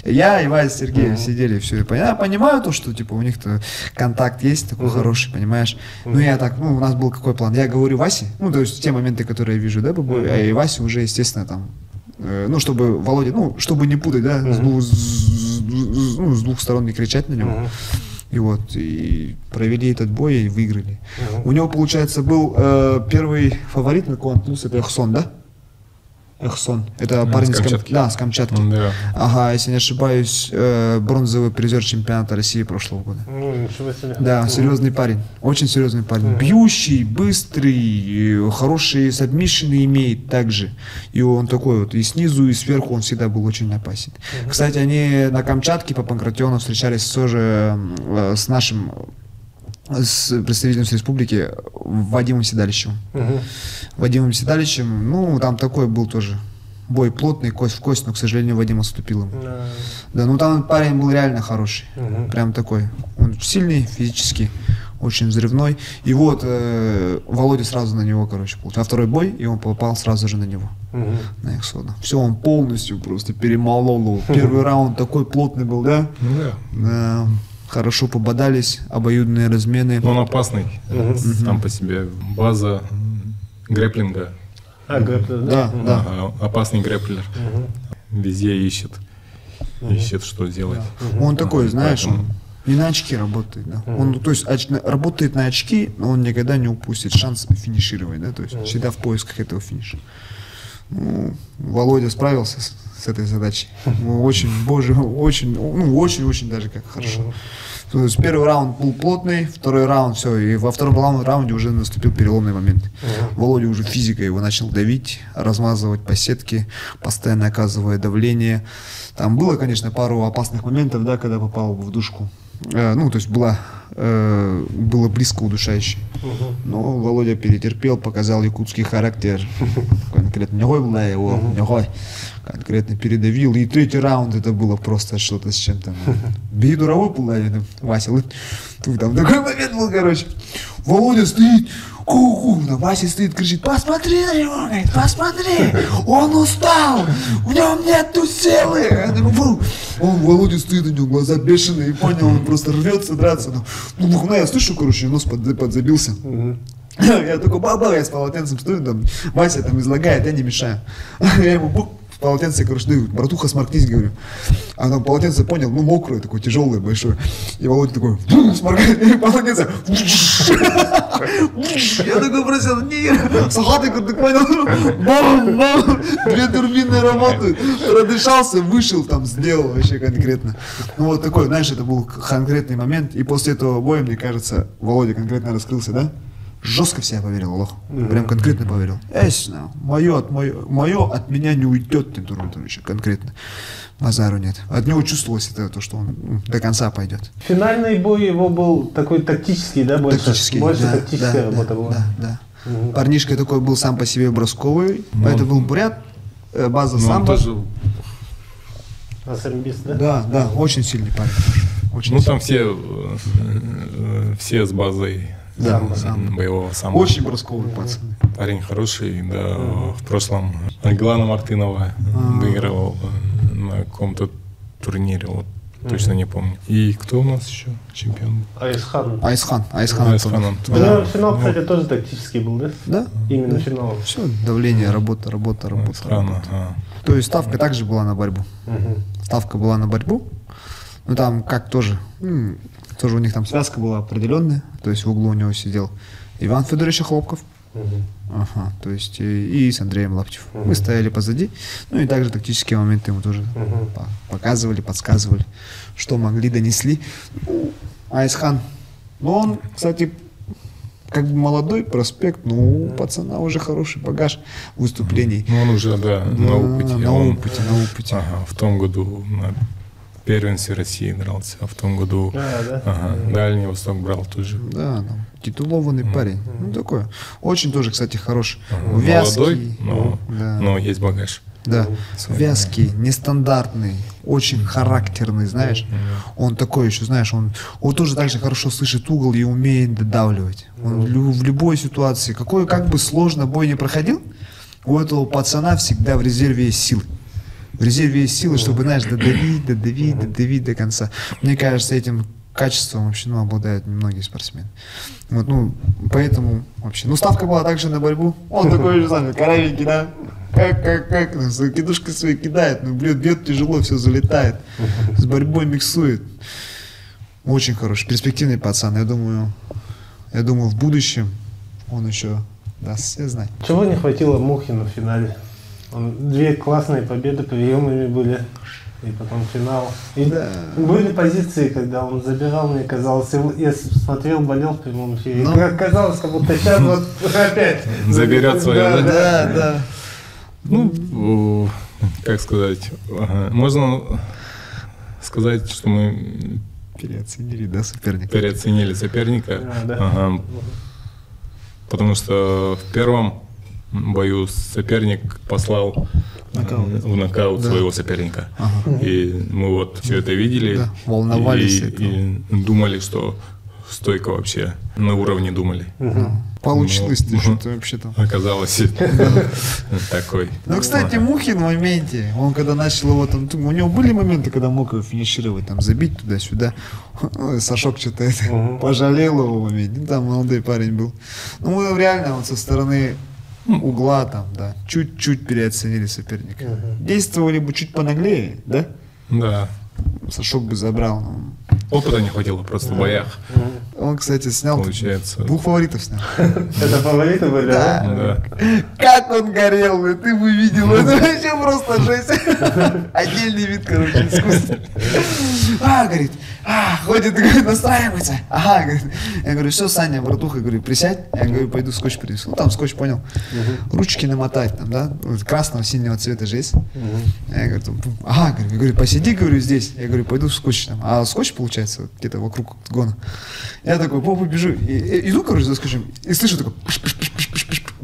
я и Вася Сергеев сидели, все. Я понимаю то, что типа у них-то контакт есть такой хороший, понимаешь. Ну я так, у нас был какой план. Я говорю Васе, то есть те моменты, которые я вижу, да, а и Вася уже, естественно, там, чтобы Володя, чтобы не путать, да, с двух сторон не кричать на него. И вот, и провели этот бой и выиграли. У него, получается, был первый фаворит на Куан Плюс, это Эхсон, да? Эхсон. Это парень с Камчатки. Да. Ага, если не ошибаюсь, бронзовый призер чемпионата России прошлого года. Ничего себе. Да, серьезный парень. Очень серьезный парень. Бьющий, быстрый, хорошие сабмишины имеет также. И он такой вот, и снизу, и сверху он всегда был очень опасен. Кстати, они на Камчатке по Панкратиону встречались тоже с нашим представителем с республики Вадимом Седалищевым. Вадимом Седалищевым, там такой был тоже бой плотный, кость в кость, но, к сожалению, Вадим отступил ему. Да, там парень был реально хороший, прям такой. Он сильный физически, очень взрывной. И вот Володя сразу на него, получил. А второй бой, и он попал сразу же на него, на Эхсона. Все, он полностью просто перемолол. Первый раунд такой плотный был, да? Да. Хорошо пободались, обоюдные размены. Он опасный, сам по себе. База грэплинга. Грэплер, да. Опасный грэплер. Везде ищет, что делать. Он такой, знаешь, он не на очки работает. Да? Он, то есть, работает на очки, но он никогда не упустит шанс финишировать. Да? То есть, всегда в поисках этого финиша. Володя справился с этой задачей. Очень даже как хорошо. То есть первый раунд был плотный, второй раунд все, и во втором раунде уже наступил переломный момент. Володя уже физикой его начал давить, размазывать по сетке, постоянно оказывая давление. Там было, конечно, пару опасных моментов, да, когда попал в душку. То есть было близко удушающе. Но Володя перетерпел, показал якутский характер. конкретно. Негой была его, негой. Конкретно передавил. И третий раунд это было просто что-то с чем-то. Бей дуровой был, Вася. Там такой момент был, короче. Володя стоит. Вася стоит, кричит: посмотри на него, говорит, посмотри, он устал, в нем нету силы. Он, Володя стоит, у него глаза бешеные, и понял, он просто рвется драться. Ну, я слышу, короче, нос подзабился. Я такой, баба, я с полотенцем стою, там, Вася там излагает, я не мешаю. Я ему полотенце, короче, даю, братуха, сморкнись, говорю. А там полотенце, понял, ну, мокрое, такое, тяжелое, большое. И Володя такой, сморкает, полотенце. Я такой просил, нет, Сахатик, ты понял, бам, две турбины работают. Продышался, вышел, там, сделал вообще конкретно. Ну, вот такой, знаешь, это был конкретный момент. И после этого боя, мне кажется, Володя конкретно раскрылся, да? Жестко в себя поверил, Аллах. Прям конкретно поверил. Мое от меня не уйдет, Тимур Анатольевич, конкретно. Базару нет. От него чувствовалось это, то, что он до конца пойдет. Финальный бой его был такой тактический, да, больше? Тактический, больше да, тактическая работа была. Да. Парнишка такой был сам по себе бросковый. Это был бурят, база самбо. Тоже... Самбист, да? Да, очень сильный парень. Очень там все с базой. Боевого самбо. Очень бросковый пацан. Парень хороший, да, в прошлом Альглана Мартынова выигрывал на каком-то турнире, вот, точно не помню. И кто у нас еще чемпион? Айсхан. Айсхан. Финал, кстати, тоже тактический был, да? Да. Именно финал. Все, давление, работа. То есть ставка также была на борьбу. Ставка была на борьбу. Ну там как тоже у них там связка была определенная, то есть в углу у него сидел Иван Федорович Хлопков, то есть и с Андреем Лаптев. Мы стояли позади, ну и также тактические моменты ему тоже показывали, подсказывали, что могли, донесли. Айсхан, ну он, кстати, как бы молодой проспект, но у пацана уже хороший багаж выступлений. Ну он уже, на опыте. На опыте. Ага, в том году на первенстве России дрался, а в том году Дальний Восток брал тоже. Да, титулованный парень. Ну такой. Очень тоже, кстати, хороший. Молодой, но есть багаж. Да, вязкий, нестандартный, очень характерный, знаешь. Он такой еще, знаешь, он тоже так же хорошо слышит угол и умеет додавливать. Он в любой ситуации, как бы сложно бой не проходил, у этого пацана всегда в резерве есть силы. В резерве есть силы, чтобы, знаешь, додавить до конца. Мне кажется, этим качеством вообще, обладают многие спортсмены. Вот, поэтому вообще. Ставка была также на борьбу. Он такой же самый, коровенький, да? Как? Кидушкой своей кидает, бьет тяжело, все залетает. С борьбой миксует. Очень хороший, перспективный пацан. Я думаю, в будущем он еще даст все знать. Чего не хватило Мухину в финале? Две классные победы приемами были, и потом финал. И были позиции, когда он забирал, мне казалось, я смотрел, болел в прямом эфире. Казалось, как будто сейчас вот опять заберет свое. Да. Как сказать, можно сказать, что мы переоценили соперника. Потому что в первом бою соперник послал в нокаут своего соперника. И мы вот все это видели. Волновались. И думали, что стойка вообще на уровне думали. Получилось, что-то вообще там. Оказалось такой. Кстати, Мухин в моменте, он когда начал его там, у него были моменты, когда мог его финишировать, там, забить туда-сюда. Сашок что-то пожалел его в моменте. Там молодой парень был. Мы реально вот со стороны угла там, чуть-чуть переоценили соперника. Действовали бы чуть понаглее, да? Да. Сашок бы забрал. Опыта не хватило просто в боях. Он, кстати, снял. Получается. 2 фаворитов снял. Это фавориты были, да? Как он горел, ты бы видел. Это вообще просто жесть. Отдельный вид, короче, искусства. Говорит, ходит, говорит, настраивается. Говорит. Я говорю, все, Саня, братуха, говорю, присядь. Я говорю, пойду скотч принесу. Там скотч, понял. Ручки намотать, там, да? Красного, синего цвета же есть. Я говорю, посиди, говорю, здесь. Я говорю, пойду скотч там. А скотч, получается, где-то вокруг гона. Я такой, побежу. Иду, короче, за скотчем. И слышу такой,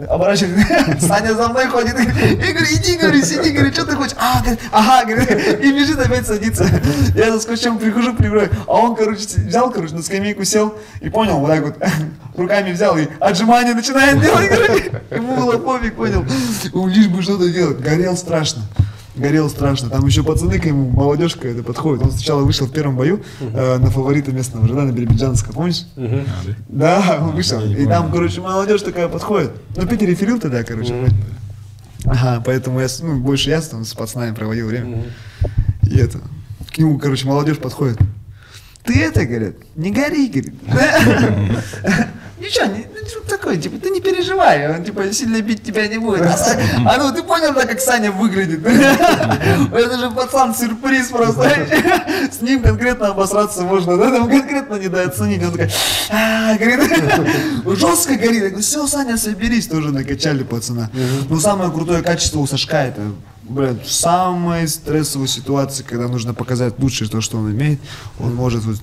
оборачивается, Саня за мной ходит, и говорю, иди, говорю, сиди, говорю, что ты хочешь? Говорит, ага, говорит, и бежит опять садится. Я за скотчем прихожу, прибираю, а он, короче, взял, короче, на скамейку сел и понял, вот так вот, руками взял и отжимания начинает делать, короче, ему было пофиг, понял, лишь бы что-то делать, горел страшно. Там еще пацаны к нему, молодежка это подходит. Он сначала вышел в первом бою на фаворита местного, Жадана Биробиджанского, помнишь? Да, он вышел. И там, короче, молодежь такая подходит. Ну, Питер реферил тогда, короче. Ага, поэтому я, больше я там с пацанами проводил время. И это, к нему, короче, молодежь подходит. Ты это, говорит, не гори, говорит. Ничего, такое, типа, ты не переживай, он, типа, сильно бить тебя не будет. Ну, ты понял, да, как Саня выглядит? Это же пацан, сюрприз просто. С ним конкретно обосраться можно, да, там конкретно недооценить. Он такой, говорит, жестко горит. Я говорю, все, Саня, соберись, тоже накачали пацана. Ну, самое крутое качество у Сашка, это, блядь, в самой стрессовой ситуации, когда нужно показать лучшее то, что он умеет, он может вот,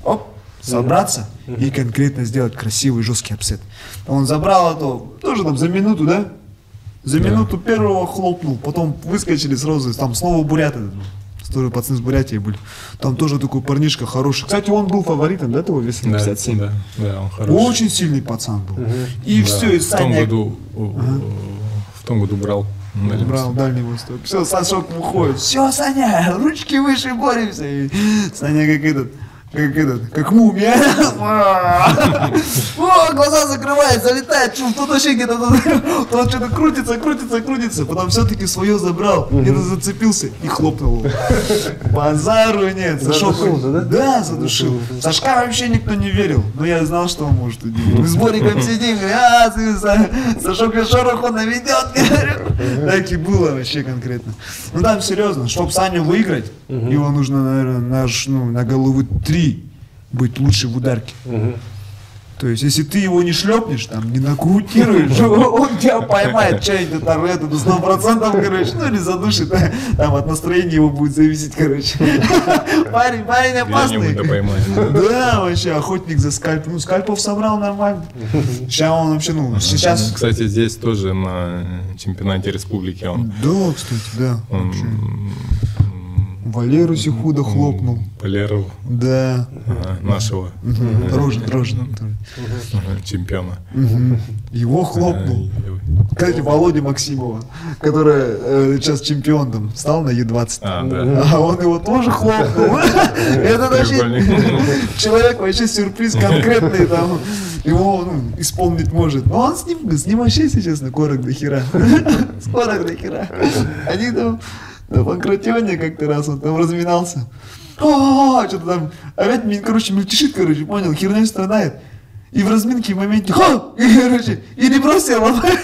оп, собраться и конкретно сделать красивый жесткий апсет. Он забрал это тоже там за минуту, да? За минуту первого хлопнул, потом выскочили сразу, там снова буряты, тоже пацаны с Бурятии были. Там тоже такой парнишка хороший. Кстати, он был фаворитом, да, того веса 57? Да, он хороший. Очень сильный пацан был. И все, и Саня... В том году брал. Брал дальний восток. Все, Сашок выходит. Все, Саня, ручки выше, боремся. И Саня как мумия. О, глаза закрывает, залетает, тут вообще где-то, он что-то крутится. Потом все-таки свое забрал, где-то зацепился и хлопнул его. Базару нет. Задушил, да? Да, задушил. Сашка вообще никто не верил, но я знал, что он может удивить. Мы с Бориком сидим, Сашок шороху наведет. Так и было вообще конкретно. Ну там серьезно, чтобы Саню выиграть, его нужно, наверное, на головы 3 быть лучше в ударке. То есть, если ты его не шлепнешь, там, не нокаутируешь, он тебя поймает, что-нибудь оторвет, это 100%, короче, ну или задушит, там от настроения его будет зависеть, короче. Парень опасный. Да, вообще, охотник за скальпом. Ну, скальпов собрал нормально. Сейчас он вообще, сейчас... Kстати, здесь тоже на чемпионате республики он... Да, кстати, да. Валеру Сихуда хлопнул. Валеру. Да. Нашего. Рожен. Чемпиона. Его хлопнул. Кстати, Володя Максимова, который сейчас чемпион там, стал на Е20. А он его тоже хлопнул. Это вообще человек вообще сюрприз конкретный там. Его исполнить может. Но он с ним вообще, если честно, корок до хера. Скорок до хера. Они там на Панкратионе как-то раз он там разминался. Что-то там, опять, короче, мельтешит, понял, херней страдает. И в разминке в моменте, и ребро себе ломает.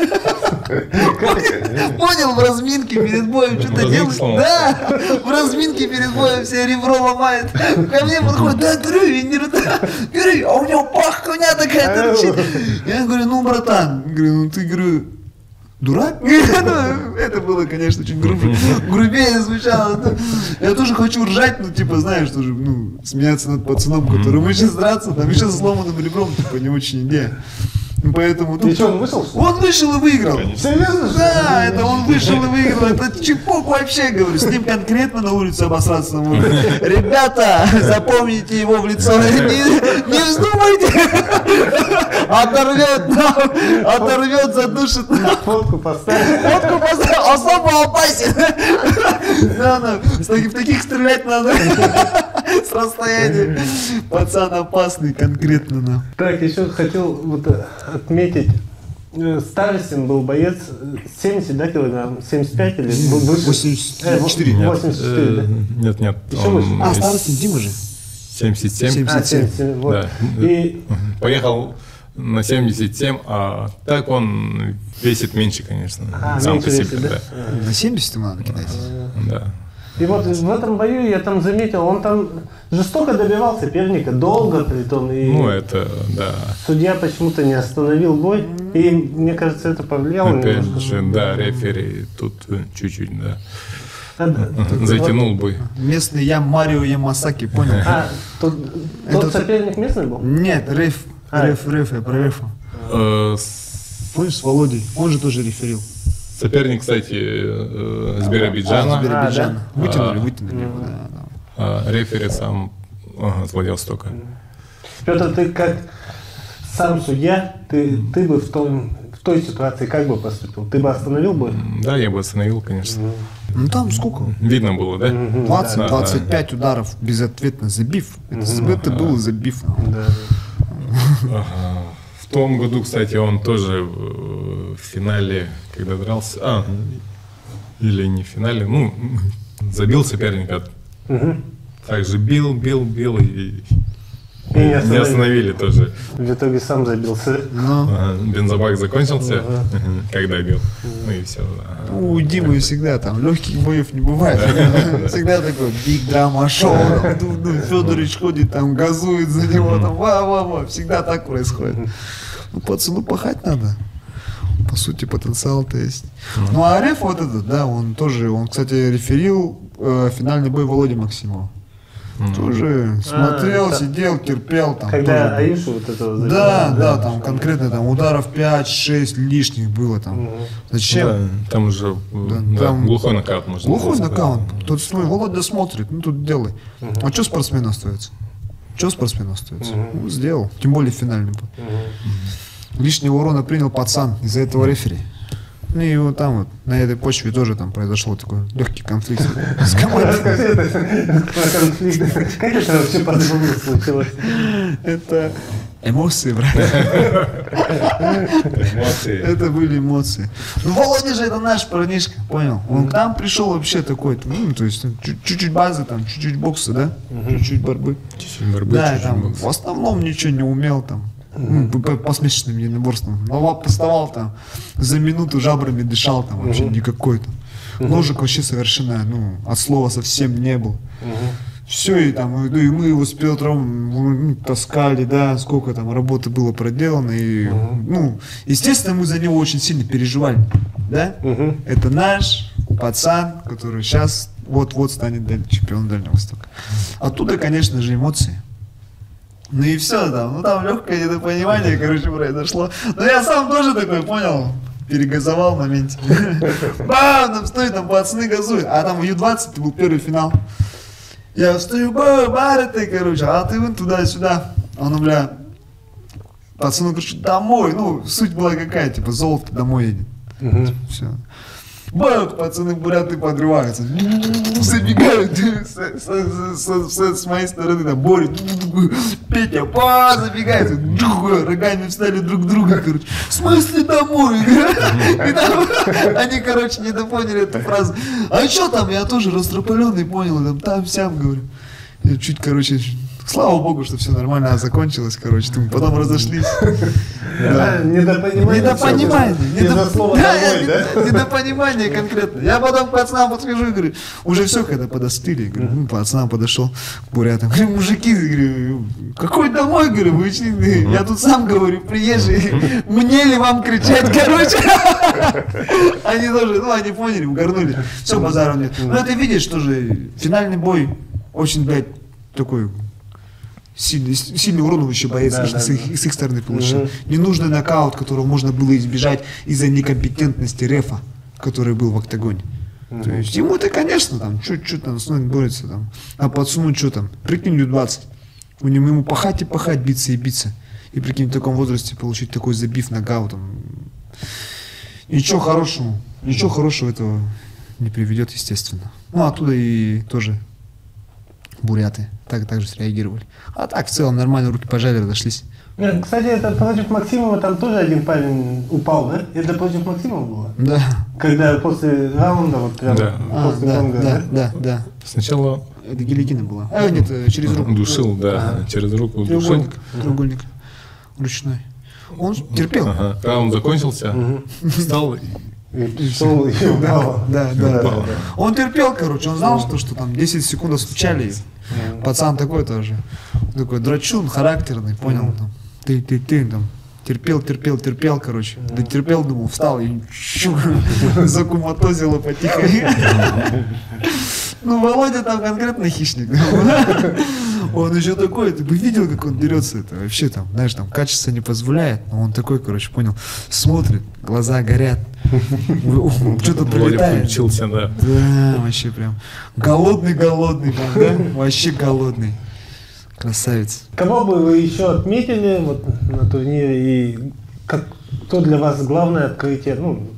Понял, в разминке перед боем что-то делает. Да, в разминке перед боем все ребро ломает. Ко мне подходит, да, говорю, а у него пахня такая торчит. Я говорю, братан, ты, дурак? Это было, конечно, очень грубее звучало. Я тоже хочу ржать, знаешь, тоже, смеяться над пацаном, который вышел драться, там еще с сломанным ребром, не очень идея. Поэтому тут... И что, он вышел? Он вышел и выиграл. Серьезно? Да, это он вышел и выиграл. Это чепок вообще, говорю. С ним конкретно на улице обосраться можно. Ребята, запомните его в лицо. Не вздумайте. Оторвет, задушит. Фотку поставь. Особо опасен. В таких стрелять надо. С расстояния. Пацан опасный конкретно. Так, еще хотел отметить. Старостин был боец 70, да, килограмм? 75 или выше? 84. 84, да? Нет. Еще выше. Старостин Дима же. 77. 77, вот. Да. И... Поехал на 77, а так он весит меньше, конечно. Сам по себе, весит, да? На 70 надо кидать. Да. И вот в этом бою я там заметил, он там жестоко добивал соперника, долго притом. И это, да. Судья почему-то не остановил бой, и мне кажется, это повлияло. Опять же, да, рефери тут чуть-чуть, да. Затянул бой. Местный Марио Ямасаки, понял? Тот соперник местный был? Нет, реф, я про рефа. Помнишь, с Володей? Он же тоже реферил. Соперник, кстати, с Биробиджана. С Биробиджана. да? Вытянули его, да. Рефери сам с Владивостока. Петр, ты как сам судья, ты бы в той ситуации как бы поступил? Ты бы остановил бы? Да, я бы остановил, конечно. Ну там сколько? Видно было, да? 20-25 ударов безответно забив. Это было забив. Да. В том году, кстати, он тоже в финале, когда дрался, или не в финале, ну, забил соперника. Также бил и не остановили тоже. В итоге сам забился. Бензобак закончился, когда бил. Ну и все. У Димы всегда там легких боев не бывает. Всегда такой биг драма шоу. Федорович ходит там, газует за него, там ва-ва-ва. Всегда так происходит. Ну, пацану пахать надо. По сути, потенциал-то есть. Ну, а Реф вот этот, да, он, кстати, реферил финальный бой Володи Максимова. Тоже смотрел, сидел, терпел. Там, когда тоже, Аишу вот этого забил. Да, там конкретно там ударов 5-6 лишних было там. Зачем? Да, там уже там глухой нокаут можно. Глухой нокаут. Тут Володя смотрит, ну тут делай. А что спортсмену остается? Ну, сделал. Тем более финальный бой. Лишнего урона принял пацан из-за этого рефери. Ну и вот там вот, на этой почве тоже там произошел такой легкий конфликт с командой. Расскажи про конфликт. Как это вообще по-другому случилось? Это эмоции, брат. Эмоции. Это были эмоции. Ну, Володя же это наш парнишка, понял? Он к нам пришел вообще такой, ну, то есть чуть-чуть базы, там, чуть-чуть бокса, да? Чуть-чуть борьбы. Чуть-чуть борьбы, Да, чуть-чуть там бокса. в основном ничего не умел там. По смешанным единоборствам. Но поставал там, за минуту жабрами дышал там, вообще никакой там. Ножик вообще совершенно, ну, от слова совсем не был. Все, и там, и мы его с Петром таскали, да, сколько там работы было проделано, и, ну, естественно, мы за него очень сильно переживали, да? Это наш пацан, который сейчас вот-вот станет чемпионом Дальнего Востока. Оттуда, конечно же, эмоции. Ну и все там, ну там легкое недопонимание, короче, произошло. Но я сам тоже такой, понял, перегазовал в моменте. Бам, там стоит, там пацаны газуют. А там в Ю-20 был первый финал. Я встаю, бары ты, короче, а ты вон туда-сюда. Он, бля, пацану, короче, домой. Ну, суть была какая, типа, золото домой едет. Все. Бах, пацаны, буряты подрываются. Забегают с моей стороны, там, Боря, Петя, забегает, рогами встали друг друга, короче. В смысле домой? И там, они, короче, недопоняли эту фразу. А что там? Я тоже растропаленный понял, там-сям, говорю. Я чуть, короче, слава богу, что все нормально закончилось, короче, потом разошлись. Недопонимание конкретно. Я потом к пацанам подхожу и говорю, уже все, когда подостыли, говорю, ну, пацанам подошел к бурятам, говорю, мужики, говорю, какой домой, говорю, вы я тут сам, говорю, приезжий, мне ли вам кричать, короче. Они тоже, ну, они поняли, угорнули, все, базару нет. Ну, ты видишь, тоже финальный бой очень, блядь, такой сильный уроновый боец с их стороны получил. Ненужный нокаут, которого можно было избежать из-за некомпетентности рефа, который был в октагоне. То есть ему-то, конечно, там, что там с нами борется, там, а пацану что там, прикинь, Ю-20, ему пахать и пахать, биться и биться. И прикинь, в таком возрасте получить такой забив нокаутом. Ничего хорошего этого не приведет, естественно. Ну, оттуда и тоже буряты так же среагировали. А так, в целом, нормально, руки пожали, разошлись. Кстати, это против Максимова там тоже один парень упал, да? Это против Максимова было? Да. Когда после раунда, вот прям после конга, да. Сначала... Это гильотина была. Нет, через руку. Душил, да, через руку душил. Треугольник ручной. Он терпел. Раунд закончился, встал и... Да. Он терпел, короче, он знал, что там 10 секунд остучали. Пацан такой тоже. Такой драчун, характерный, понял? Ты там терпел, короче. Дотерпел, думал, встал и закуматозило потихоньку. Ну, Володя там конкретно хищник. Он еще такой, ты бы видел, как он дерется. Это вообще там, знаешь, там качество не позволяет. Но он такой, короче, понял, смотрит, глаза горят. Что-то прилетает. Включился, да. Да, вообще прям. Голодный, прям, да? Вообще голодный. Красавец. Кого бы вы еще отметили вот на турнире и кто для вас главное открытие? Ну,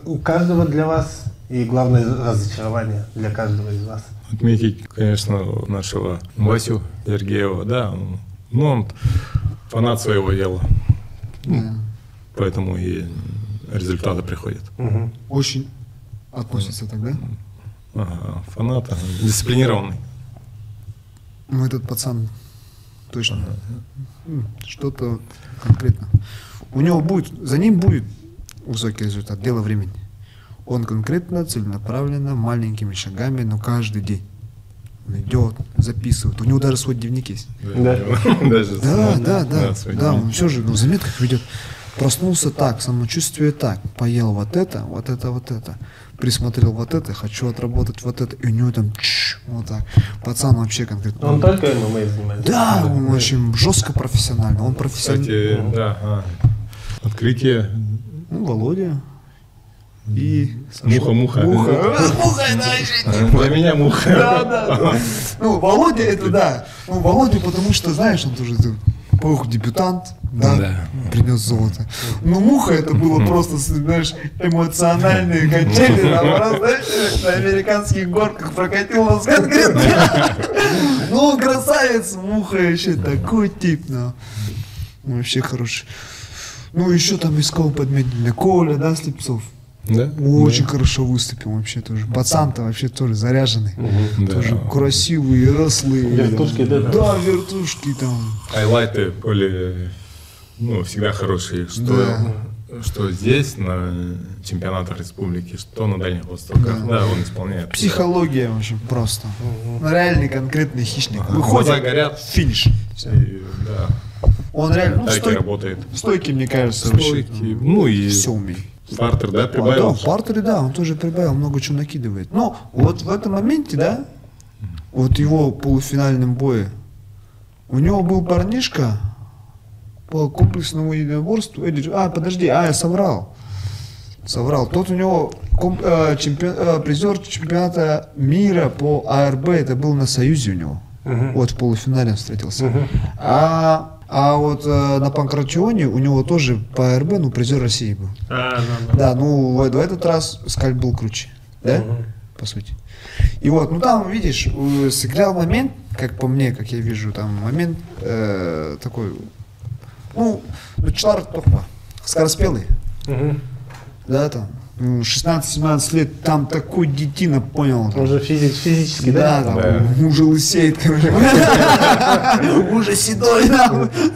у каждого для вас и главное разочарование для каждого из вас. Отметить, конечно, нашего Васю Сергеева, да. Ну, он фанат своего дела. Да. Поэтому и результаты приходят. Очень относится тогда. Ага, фанат, дисциплинированный. Ну, этот пацан точно. Что-то конкретно. У него будет, за ним будет высокий результат, дело времени. Он конкретно, целенаправленно, маленькими шагами, но каждый день. Он идет, записывает. У него даже свой дневник есть. Да. Да, он все же, заметка ведет. Проснулся так, самочувствие так, поел вот это. Присмотрел вот это, хочу отработать вот это. И у него там вот так. Пацан вообще конкретно. Он только ММА занимается? Да, он очень жестко профессионально. Он профессиональный. Кстати, да, открытие. Ну, Володя. И Муха. Муха, это Для меня муха. Да. Ну, Володя это да. Ну, Володя, потому что, знаешь, он тоже дебютант, да, принес золото. Но Муха это было просто, знаешь, эмоциональные качели, наоборот, знаешь, на американских горках прокатил нас конкретно. Ну, он красавец, Муха вообще такой тип, ну, вообще хороший. Ну, еще там из кого подметили, Коля, да, Слепцов. Да? Очень хорошо выступил вообще тоже. Пацан-то вообще тоже заряженный. Тоже красивый, рослый. Вертушки, да? Да, вертушки там. Хайлайты были, всегда хорошие. Что здесь, на чемпионатах республики, что на Дальних Востоках. Да, он исполняет. Психология вообще просто. Реальный конкретный хищник. Глаза Выходит, горят. финиш. Да. Он реально работает. стойкий, мне кажется, вообще. И Все умеет. Партер, да, Да, прибавил? в партере, да, он тоже прибавил, много чего накидывает. Но вот в этом моменте, да, вот его полуфинальном бое, у него был парнишка по комплексному единоборству. Я соврал. Тот у него призер чемпионата мира по АРБ, это был на Союзе у него. Вот в полуфинале он встретился. А вот на Панкратионе у него тоже по АРБ, призер России был. Да, в этот раз Скальп был круче, да, по сути. И вот, там, видишь, сыграл момент, как по мне, как я вижу, там момент такой, Чар Тохпа, скороспелый, да, там, 16-17 лет, там такой детина, понял. Уже физически, да? Да, уже лысеет, короче. Уже седой,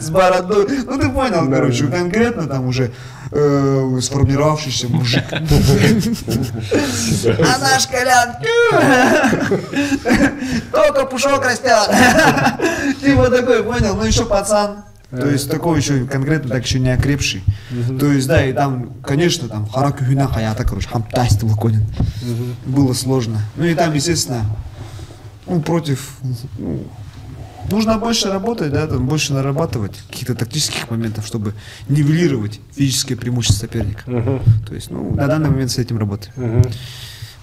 с бородой. Ну, ты понял, короче, конкретно там уже сформировавшийся мужик. А наш Колян, только пушок растет. Типа такой, понял, еще пацан. То есть такой еще конкретно так еще не окрепший. То есть, да, и там, конечно, там хараку хюна хаята, короче, хамтасти выходит. Было сложно. И там, естественно, против, нужно больше работать, да, там больше нарабатывать каких-то тактических моментов, чтобы нивелировать физическое преимущество соперника. То есть, на данный момент с этим работаем.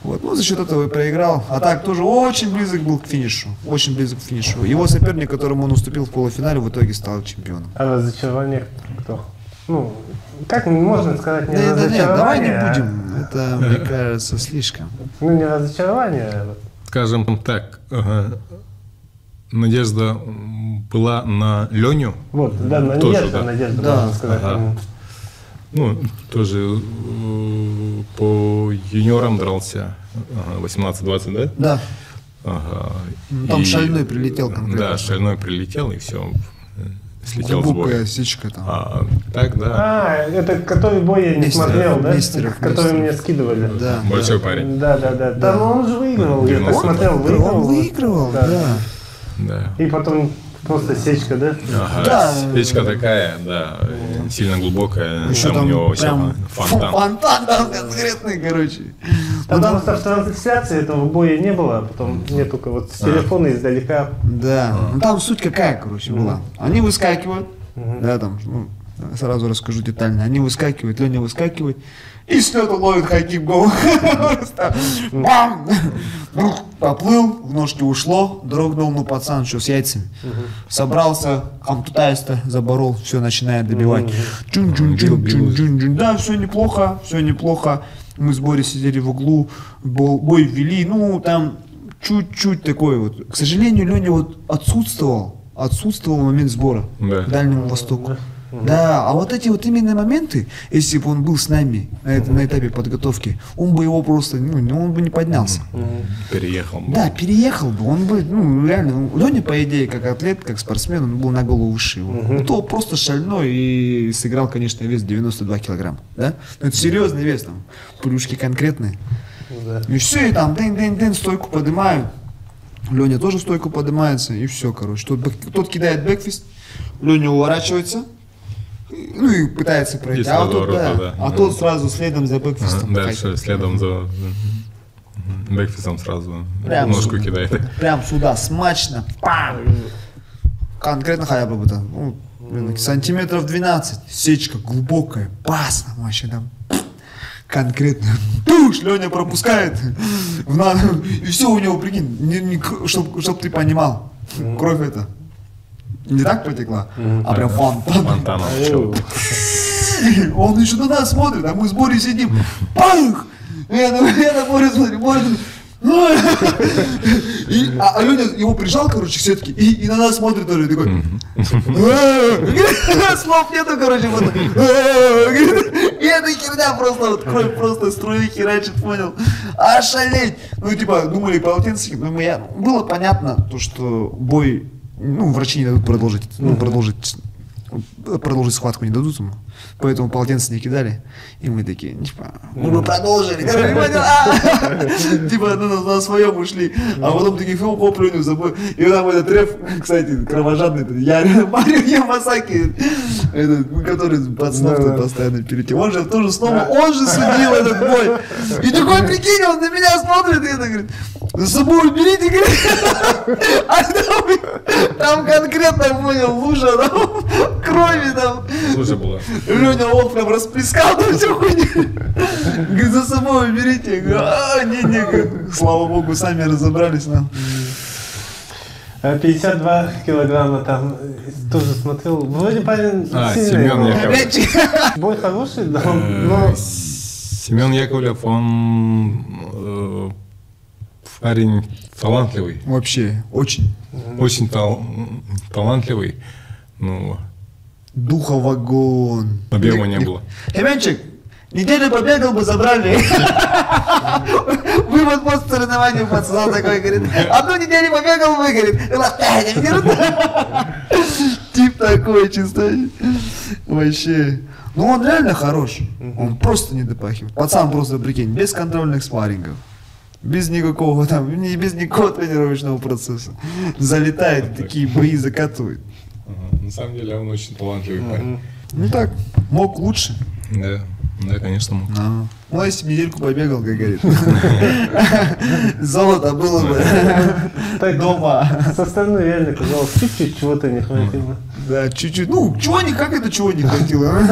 Вот. За счет этого и проиграл. А так тоже очень близок был к финишу. Очень близок к финишу. Его соперник, которому он уступил в полуфинале, в итоге стал чемпионом. А разочарование кто? Как можно сказать не разочарование? Нет, давай не будем. Это, мне кажется, слишком. Не разочарование. Скажем так, надежда была на Леню. Вот, да, надежда, можно сказать. Тоже по юниорам дрался. 18-20, да? Да. Ага. Там шальной прилетел конкретно. Да, шальной прилетел, и все. Слетел с глубокая боя. осечка там. Так, да. Это который бой я не смотрел, да? Нестеров. Который мне скидывали. Да. Большой парень. Да. Там он же выигрывал, я так смотрел, Он выигрывал, да. И потом просто сечка, да? Ага, Да. печка такая, да, сильно глубокая. Еще там у него вообще прям фонтан. Фонтан там конкретный, короче. Потому что в трансляции этого боя не было, а потом мне только вот с телефона издалека. Да, ну там суть какая, короче, была. Они выскакивают, да, там, ну, сразу расскажу детально. Они выскакивают, Леня выскакивает, и с лета ловит хайкик гол. Просто бам! Поплыл, в ножки ушло, дрогнул, ну пацан, что с яйцами. Собрался, камтутайста заборол, все, начинает добивать. Чун-чун-чун-чун-чун-чун. Да, все неплохо, все неплохо. Мы с Борей сидели в углу, бой вели, ну там чуть-чуть такой вот. К сожалению, Леня вот отсутствовал в момент сбора к Дальнему Востоку. Да, а вот эти вот именно моменты, если бы он был с нами на этапе подготовки, он бы его просто, ну, он бы не поднялся. Переехал бы. Да, переехал бы, он бы, ну, реально, Леня, по идее, как атлет, как спортсмен, он был на голову выше его. То просто шальной и сыграл, конечно, вес 92 килограмма, да? Это серьезный вес, там, плюшки конкретные. И все, и там, дын-дын-дын, стойку поднимаю. Леня тоже стойку поднимается, и все, короче. Тот кидает бэкфист, Леня уворачивается, ну и пытается пройти, тот сразу следом за бэкфистом. Дальше следом за бэкфистом сразу ножку кидает. Прям сюда, смачно, пам! Конкретно хотя бы там, ну, сантиметров 12, сечка глубокая, пасно вообще там. Конкретно. Туш, Леня пропускает. И все у него, прикинь, чтоб ты понимал, кровь это не так потекла, а прям фонтан. Он еще на нас смотрит, а мы с Борей сидим. Пах! Я на Борю смотрю, а Леня его прижал, короче, к сетке, и на нас смотрит тоже, такой. Слов нету, короче, вот. И эта херня просто, вот кровь просто струи херачит, понял? Ошалеть! Ну, типа, думали полотенце, было понятно, то, что бой, ну, врачи не дадут продолжить схватку не дадут ему, поэтому полотенце не кидали, и мы такие, типа, мы бы продолжили, типа, на своем ушли, а потом такие, хоп, Леню забыл, и там этот реф, кстати, кровожадный, Марио Ямасаки, который пацанов постоянно перед тем, он же тоже снова, он же судил этот бой, и такой, прикинь, он на меня смотрит, и это говорит, за собой уберите, говорит, а там конкретно, понял, лужа, там, крови там. Лужа была. Леня, он прям расплескал там всю хуйню. Говорит, за собой уберите. Не, слава богу, сами разобрались нам. 52 килограмма там, тоже смотрел, вроде парень сильный. Семен Яковлев. Бой хороший, да, но... Семен Яковлев, он парень талантливый. Вообще, очень. Очень талантливый. Ну, духа вагон. Объема не было. Хеменчик, неделю побегал бы, забрали. Вывод после соревнований пацан такой, говорит, одну неделю побегал бы, говорит, тип такой чисто. Вообще. Ну он реально хорош. Он просто не допахивает. Пацан просто, прикинь, без контрольных спаррингов. Без никакого там, без никакого тренировочного процесса. Залетает, такие бои закатывает. На самом деле он очень талантливый парень. Ну так, мог лучше. Да, конечно мог. Ну, а если бы недельку побегал, как говорит. Золото было бы дома. Со стороны реально казалось, чуть-чуть чего-то не хватило. Да, чуть-чуть. Ну, чего не, как это чего не хватило?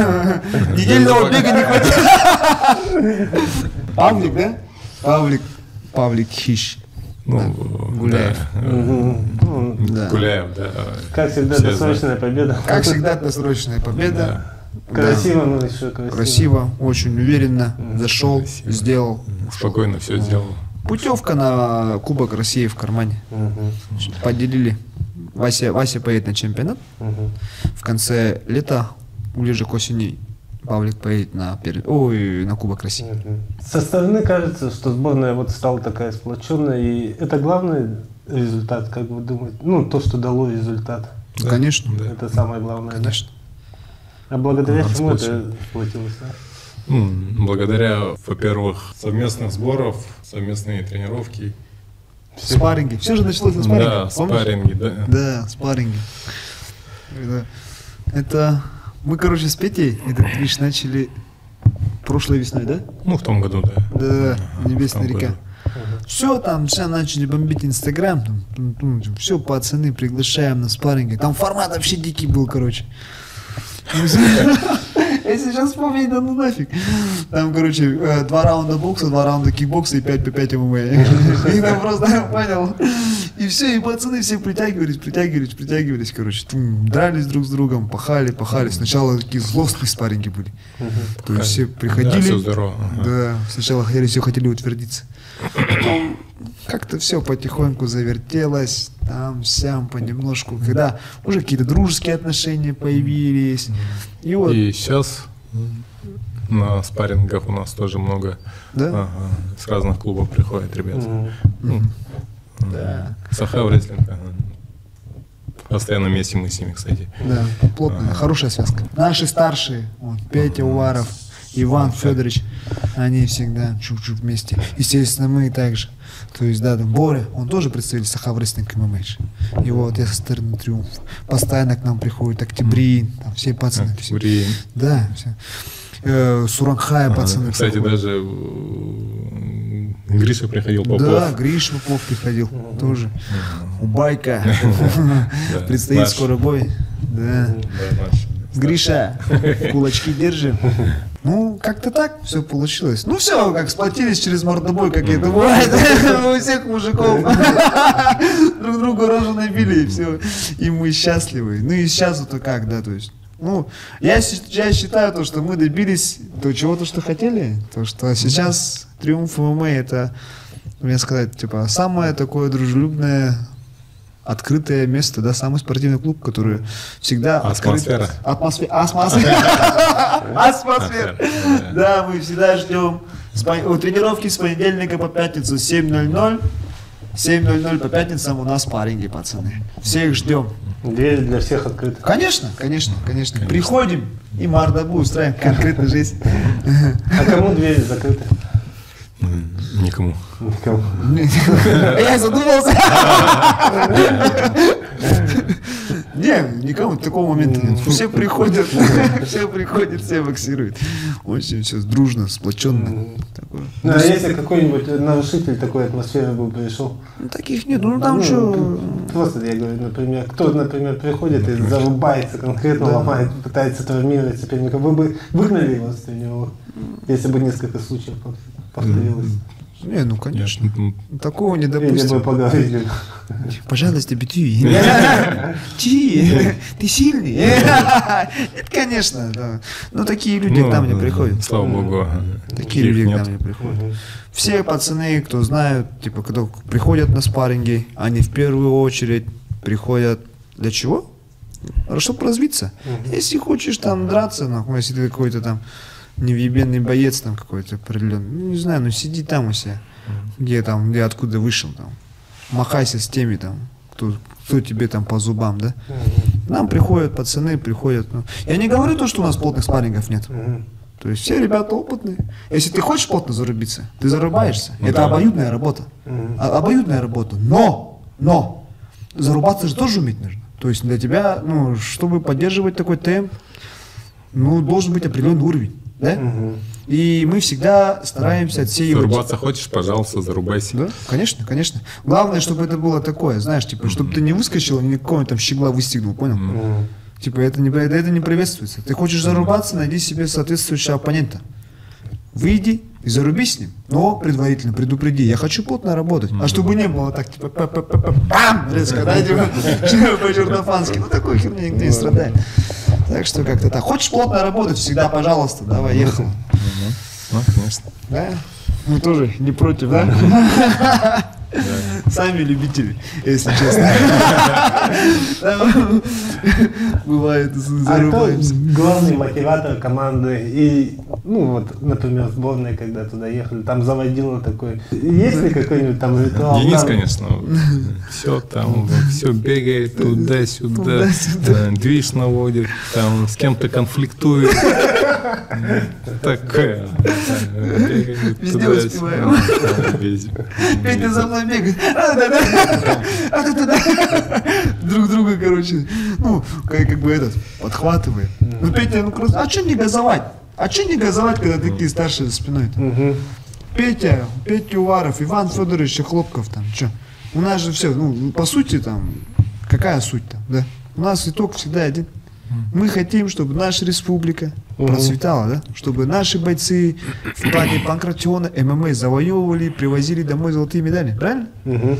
Недельного бега не хватило. Павлик, да? Павлик Хищ. Гуляев. Гуляев, да. Как всегда, досрочная победа. Как всегда, досрочная победа. Красиво, но еще красиво. Красиво, очень уверенно. Зашел, сделал. Спокойно все сделал. Путевка на Кубок России в кармане. Поделили. Вася поедет на чемпионат. В конце лета, ближе к осени, Павлик поедет на Кубок России. Со стороны кажется, что сборная вот стала такая сплоченная, и это главный результат, как вы думаете? Ну, то, что дало результат. Да, конечно. Это самое главное. Конечно. А благодаря чему это сплотилось? Благодаря, во-первых, совместных сборов, совместные тренировки. Спарринги. Все же началось со спарринга. Да, спарринги, да. Да, спарринги. Это... Мы, короче, с Петей этот движ начали прошлой весной, да? Ну, в том году, да. Да, Небесная в том река. году. Все там, все начали бомбить Инстаграм, все, пацаны, приглашаем на спарринги. Там формат вообще дикий был, короче. Если сейчас вспомнить, да ну нафиг. Там, короче, 2 раунда бокса, 2 раунда кикбокса и 5 по 5 ММА. И там просто, понял. И все, и пацаны все притягивались, короче. Дрались друг с другом, пахали. Сначала такие злостные спарринги были. То есть все приходили. Да, все здорово. Да, сначала все хотели утвердиться. Потом как-то все потихоньку завертелось, там, сям, понемножку, когда уже какие-то дружеские отношения появились. И вот. И сейчас на спаррингах у нас тоже много, Да? с разных клубов приходят ребята. Да. Сахав рестлинг. Постоянно вместе мы с ними, кстати. Да, плотная, хорошая связка. Наши старшие, вот, Петя Уваров, Иван Федорович, они всегда чук-чук вместе. Естественно, мы также. То есть, да, там Боря, он тоже представитель Сахав рестлинг ММА. И вот я со стороны Триумф. Постоянно к нам приходят Октябрин, там все пацаны. Октябрин. Да, все. Суранхая пацаны. Кстати, приходят. даже Гриша приходил, Попов. Да, Гриш Попов приходил тоже. У Байка. Предстоит наш. скоро бой. Да. Да, наш. Гриша, кулачки держим. Ну, как-то так все получилось. Ну, все, как сплотились через мордобой, как это бывает у всех мужиков. Друг другу рожу набили, и все. И мы счастливы. Ну, и сейчас вот как, да, то есть. Ну, я считаю то, что мы добились чего-то, что хотели. То, что сейчас Триумф ММА это, мне сказать, типа, самое такое дружелюбное, открытое место, да, самый спортивный клуб, который всегда Атмосфера. Атмосфера. Да, мы всегда ждем тренировки с понедельника по пятницу 7:00. 7:00 по пятницам у нас спарринги, пацаны. Всех ждем. Дверь для всех открыта. Конечно. Приходим и мордобу устраиваем конкретно жизнь. А кому двери закрыты? Никому. Никому. Я задумался. Не, никому такого момента нет. Все приходят, все боксируют. Очень все дружно, сплоченно. Ну, а если какой-нибудь нарушитель такой атмосферы бы пришел? Ну, таких нет, ну там что... Просто я говорю, например, кто, например, приходит и зарубается конкретно, ломает, пытается травмировать соперника, вы бы выгнали его с тренировок, если бы несколько случаев повторилось? Не, ну конечно. Такого не Или допустим. бы поговорили. Пожалуйста, битви. Ты сильный. Это, конечно, да. Но такие люди к нам не приходят. Слава богу. Такие люди к нам не приходят. Все пацаны, кто знают, типа, кто приходят на спарринги, они в первую очередь приходят для чего? Чтобы развиться. Если хочешь там драться, нахуй, если ты какой-то там невъебенный боец там какой-то определенный, ну не знаю, ну сиди там у себя, где откуда вышел там, махайся с теми там, кто тебе там по зубам, да? Нам приходят пацаны, ну. Я не говорю то, что у нас плотных спаррингов нет. То есть все ребята опытные. Если ты хочешь плотно зарубиться, ты зарубаешься. Это обоюдная работа. Обоюдная работа. Но зарубаться же тоже уметь нужно. То есть для тебя, ну, чтобы поддерживать такой темп, ну, должен быть определенный уровень. Да? И мы всегда стараемся отсеивать. Зарубаться хочешь, пожалуйста, зарубайся. Да, конечно. Главное, чтобы это было такое, знаешь, типа, чтобы ты не выскочил и никакого там щегла выстегнул, понял? Типа, это не приветствуется. Ты хочешь зарубаться, найди себе соответствующего оппонента. Выйди и заруби с ним, но предварительно предупреди, я хочу плотно работать. А чтобы не было так, типа, пам, резко, да, типа, по-чернофански. Ну, такой херней никто не страдает. Так что как-то так. Хочешь плотно работать, всегда, пожалуйста, давай, ехал. Ну, конечно. Да? Мы тоже не против, да? Сами любители, если честно. Бывает, зарубаемся. А кто главный мотиватор команды? И, ну вот, например, сборная, когда туда ехали, там заводило такой. Есть ли какой-нибудь там ритуал? Денис, конечно, все там, все бегает туда-сюда, движ наводит, там с кем-то конфликтует. Такое. Везде успеваем. Петя за мной бегает. Друг друга, короче, ну, как бы этот, подхватывает. Ну, Петя, ну, а что не газовать? А че не газовать, когда такие старшие за спиной-то? Петя Уваров, Иван Федорович Хлопков там, че? У нас же все, ну, по сути там, какая суть там, да? У нас итог всегда один. Мы хотим, чтобы наша республика процветала, да? Чтобы наши бойцы в плане панкратиона, ММА завоевывали, привозили домой золотые медали, правильно? Ну,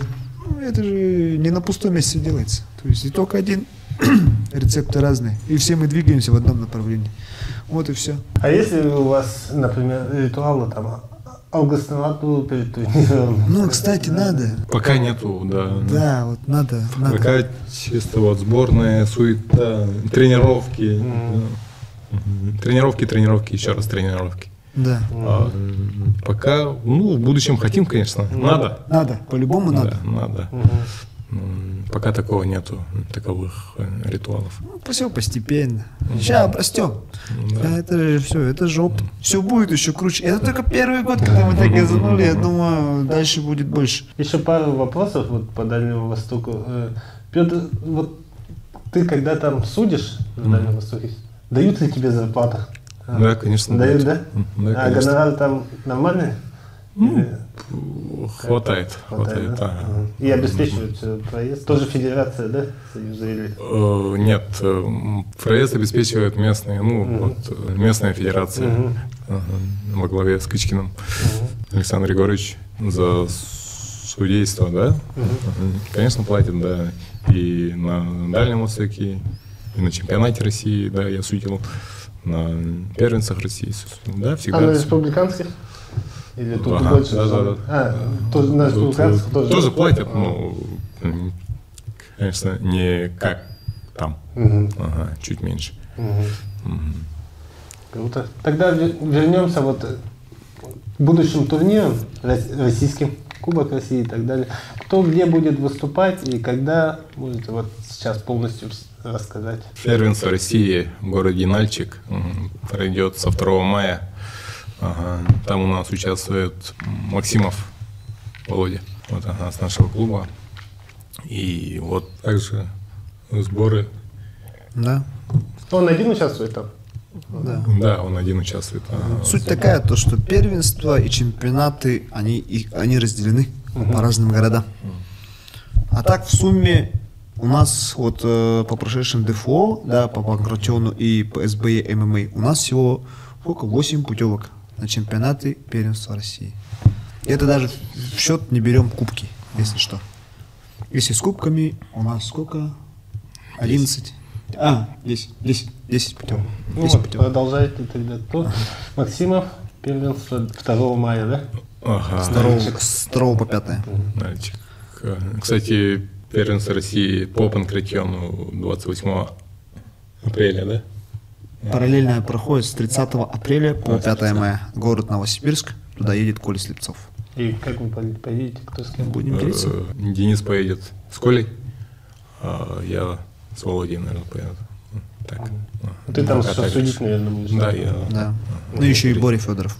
это же не на пустом месте делается. То есть итог один, рецепты разные, и все мы двигаемся в одном направлении. Вот и все. А если у вас, например, ритуалы там, Аугастовату перед турниром? Ну, кстати, надо. Пока нету, да. Да, вот надо. Пока чисто вот сборная, суета, тренировки. Тренировки, еще раз тренировки. Да. Пока, ну, в будущем хотим, конечно. Надо. Надо, по-любому надо. Да, надо. Пока такого нету, таковых ритуалов. Ну, все постепенно. Сейчас обрастем. Да. Это же все, это же опыт. Все будет еще круче. Это только первый год, когда мы так газанули. Я думаю, дальше будет больше. Еще пару вопросов вот по Дальнему Востоку. Петр, вот ты когда там судишь на Дальнем Востоке, дают ли тебе зарплата? Да, конечно. Дают, да? Да, а гонорар там нормальный? Хватает. Да. И обеспечивают проезд? Тоже федерация, да? Союза или? Нет, проезд обеспечивает местные, вот, местная федерация во главе с Кычкиным. Александр Григорьевич за судейство, да? Конечно, платит, да. И на Дальнем Востоке, и на чемпионате России, да, я судил, на первенцах России, да, всегда. А на республиканских? Или тут больше? Да. Тоже на республиканцах тоже платят, но, конечно, не как там. Чуть меньше. Круто. Тогда вернемся вот к будущим турнирам, российским, Кубок России и так далее. Кто где будет выступать и когда, можете вот сейчас полностью рассказать. Первенство России в городе Нальчик пройдет со 2 мая. Там у нас участвует Максимов Володя, вот, с нашего клуба. И вот также сборы. Да. Он один участвует там? Да, он один участвует. Суть такая, то что первенства и чемпионаты, они разделены по разным городам. А так в сумме у нас вот по прошедшим ДФО, да, по панкратиону и по СБЕ ММА, у нас всего сколько? 8 путевок на чемпионаты первенства России. И это даже в счет не берем кубки, если что. Если с кубками у нас сколько? 11. 10 путевок. Ну вот, продолжайте тогда. Кто? Максимов, первенство 2 мая, да? С 2 по 5. Нальчик. Кстати, первенство России по панкратиону 28 апреля, да? Параллельно проходит с 30 апреля по 5 мая. Город Новосибирск. Туда едет Коля Слепцов. И как вы поедете? Кто с кем? Будем делиться. Денис поедет с Колей, а я с Володей, наверное, поеду. Так. Ты там судить, наверное, будешь? Да, я. Да. Ну еще и Боря Федоров.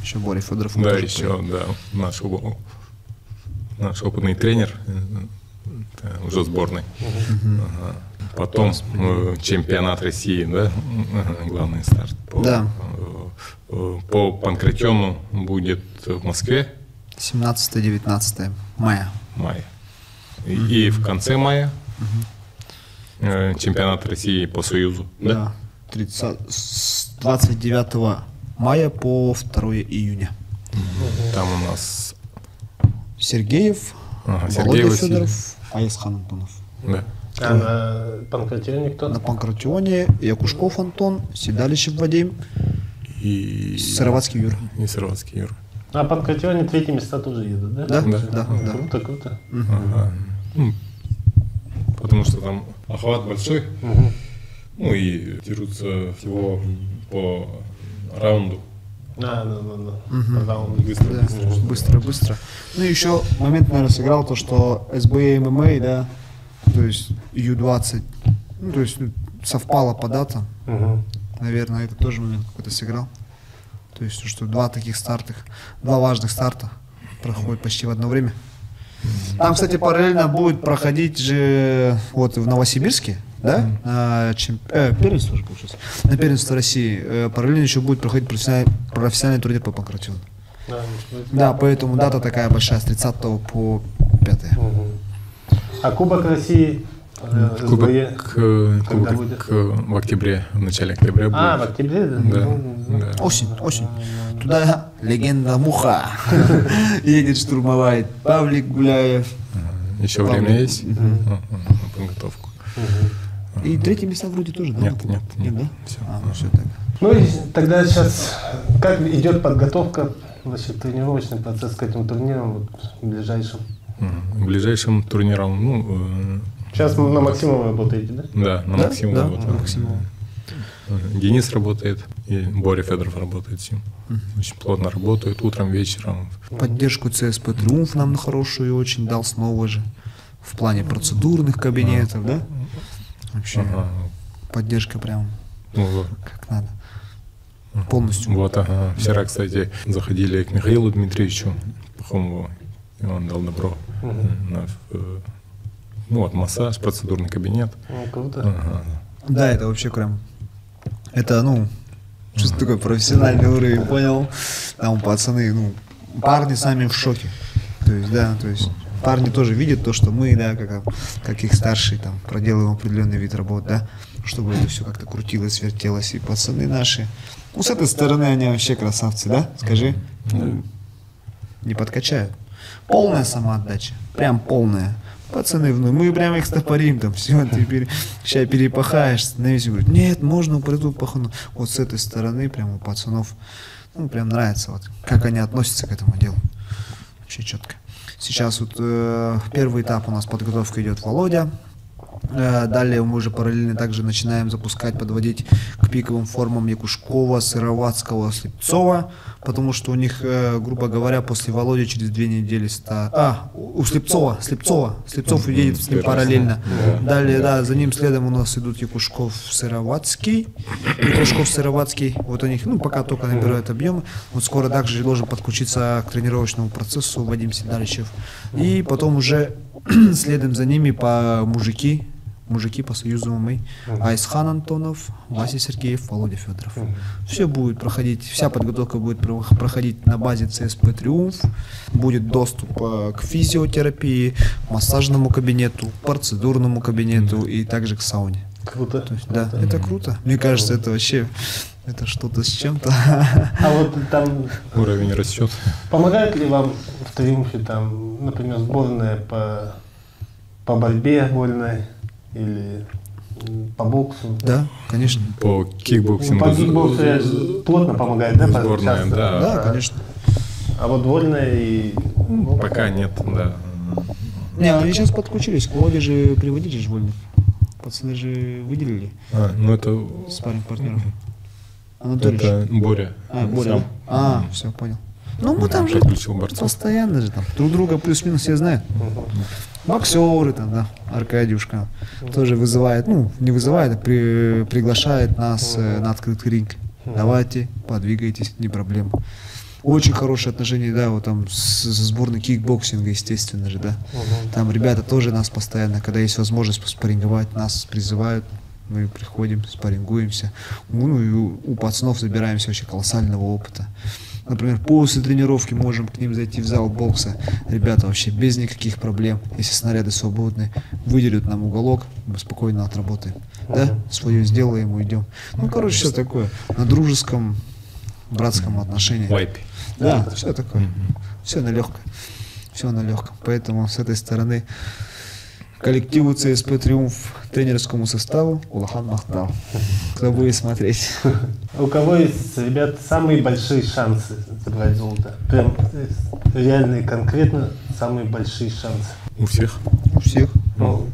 Еще Боря Федоров. Да, еще, да, наш опытный тренер, уже сборной. Потом чемпионат России, да, главный старт. Да. По панкратиону будет в Москве. 17-19 мая. И в конце мая чемпионат России по Союзу. Да. С 29 мая по 2 июня. Там у нас Сергеев, Володя Федоров, Аисхан Антонов. Да. А на панкратионе кто? На панкратионе Якушков Антон, Седалищев Вадим и Сыроватский Юра. И Сыроватский Юра. А панкратионе 3 места тоже едут, да? Да. Круто. Потому что там охват большой, ну и дерутся всего по раунду. Быстро. Ну и еще момент, наверное, сыграл то, что СБ ММА, да, то есть Ю-20, ну, то есть совпало по датам. Наверное, это тоже момент какой-то сыграл. То есть, что два важных старта проходят почти в одно время. Там, кстати, параллельно будет проходить же вот в Новосибирске да, первенство же получилось, на первенство России, параллельно еще будет проходить профессиональный турнир по панкратиону. Да, поэтому дата такая большая, с 30 по 5. А Кубок России? Кубок в октябре, в начале октября будет. В октябре? Да. Осень. Туда легенда Муха едет штурмовать. Павлик Гуляев. Еще время есть на подготовку. И третье место вроде тоже, да? Нет, да? Все. Все так. Ну и тогда сейчас, как идет подготовка, вообще тренировочный процесс к этим турнирам вот, в ближайшем? Ближайшим турниром, сейчас на максимум работаете, да? Да, на максимум работаем. на максимум. Денис работает, и Боря Федоров работает с ним. Очень плотно работают, утром, вечером. Поддержку ЦСП «Триумф» нам хорошую очень дал снова же. В плане процедурных кабинетов, да? Вообще поддержка прям как надо. Полностью. Вот, Вчера, кстати, заходили к Михаилу Дмитриевичу Пахомову, и он дал добро на массаж, процедурный кабинет. Круто. Да, это вообще прям... Это, что такое профессиональный уровень, понял? Там пацаны, парни сами в шоке. То есть парни тоже видят то, что мы, да, как их старшие, там, проделываем определенный вид работ, да, чтобы это все как-то крутилось, вертелось, и пацаны наши. С этой стороны они вообще красавцы, да, скажи? Не подкачают. Полная самоотдача, прям полная. Пацаны, мы прям их стопорим, там, все, ты сейчас перепахаешь, становись, говорит, нет, можно упаду пахану. Вот с этой стороны прям у пацанов, прям нравится, вот, как они относятся к этому делу. Вообще четко. Сейчас вот первый этап у нас подготовка идет Володя. Далее мы уже параллельно также начинаем запускать, подводить к пиковым формам Якушкова, Сыроватского, Слепцова, потому что у них, грубо говоря, после Володи через 2 недели у Слепцов едет с ним параллельно. Далее, да, за ним следом у нас идут Якушков, Сыроватский, вот у них, пока только набирают объемы, вот скоро также должен подключиться к тренировочному процессу Вадим Сидаричев, и потом уже следом за ними по мужики по союзу ММА, Айсхан Антонов, Вася Сергеев, Володя Федоров. Все будет проходить, вся подготовка будет проходить на базе ЦСП «Триумф». Будет доступ к физиотерапии, массажному кабинету, процедурному кабинету и также к сауне. Круто. То есть, да, это круто. Мне кажется, это вообще что-то с чем-то. А вот там уровень растет. Помогает ли вам в «Триумфе», там, например, сборная по борьбе вольной или по боксу? Да, конечно. По кикбоксингу. По кикбоксу плотно помогает, да? Сборная, да. Да, конечно. А вот вольная и... Пока нет, да. Не, они сейчас подключились. К Володе же приводили же вольных. Пацаны же выделили. Это... Спарринг партнеров. Это Боря. Боря. Все, понял. Мы там же постоянно же там друг друга плюс-минус все знают. Боксеры там, да, Аркадьюшка тоже вызывает, не вызывает, а приглашает нас на открытый ринг. Давайте, подвигайтесь, не проблема. Очень хорошие отношения, да, вот там со сборной кикбоксинга, естественно же, да. Там ребята тоже нас постоянно, когда есть возможность поспарринговать, нас призывают. Мы приходим, спаррингуемся. И у пацанов забираемся вообще колоссального опыта. Например, после тренировки можем к ним зайти в зал бокса. Ребята вообще без никаких проблем, если снаряды свободны, выделят нам уголок, мы спокойно отработаем. Да? Свое сделаем, уйдем. Все такое. На дружеском, братском отношении. Вайпе. Да, все такое. Все на легком. Все на легком. Поэтому с этой стороны коллективу ЦСП «Триумф», тренерскому составу Улахан Махтал. Кто будет смотреть? У кого есть, ребят, самые большие шансы забрать золото? Прям реальные, конкретно самые большие шансы. У всех? У всех.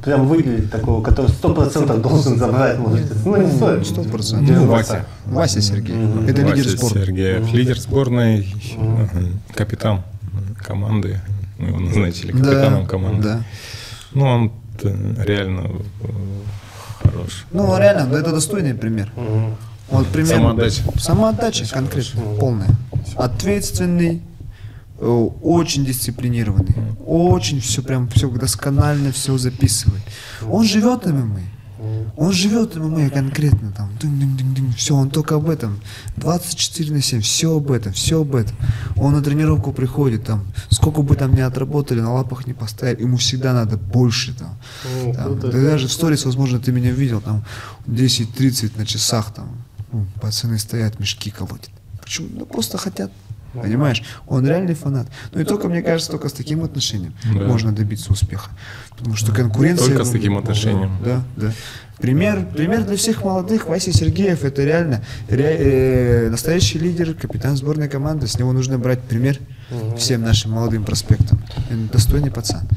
Прям выделить такого, который 100% должен забрать, может. Не стоит. 100%. Вася Сергеев. Это лидер сборной. Сергеев. Лидер сборной, капитан команды. Мы его назначили капитаном команды. Да. Он реально хорош. Реально, это достойный пример. Вот пример. Самоотдача конкретно, полная. Ответственный, очень дисциплинированный, очень все досконально все записывает. Он живет ММА. Он живет ММА конкретно там, все, он только об этом, 24/7, все об этом, все об этом. Он на тренировку приходит, там, сколько бы там ни отработали, на лапах не поставили, ему всегда надо больше там. Да даже в сторис, возможно, ты меня видел, там 10:30 на часах, там, пацаны стоят, мешки колотят. Почему? Ну просто хотят. Понимаешь? Он реальный фанат. Ну и только, мне кажется, только с таким отношением можно добиться успеха. Потому что конкуренция... Только с таким отношением. Да, да. Пример для всех молодых. Вася Сергеев — это реально настоящий лидер, капитан сборной команды. С него нужно брать пример всем нашим молодым проспектам. Достойный пацан.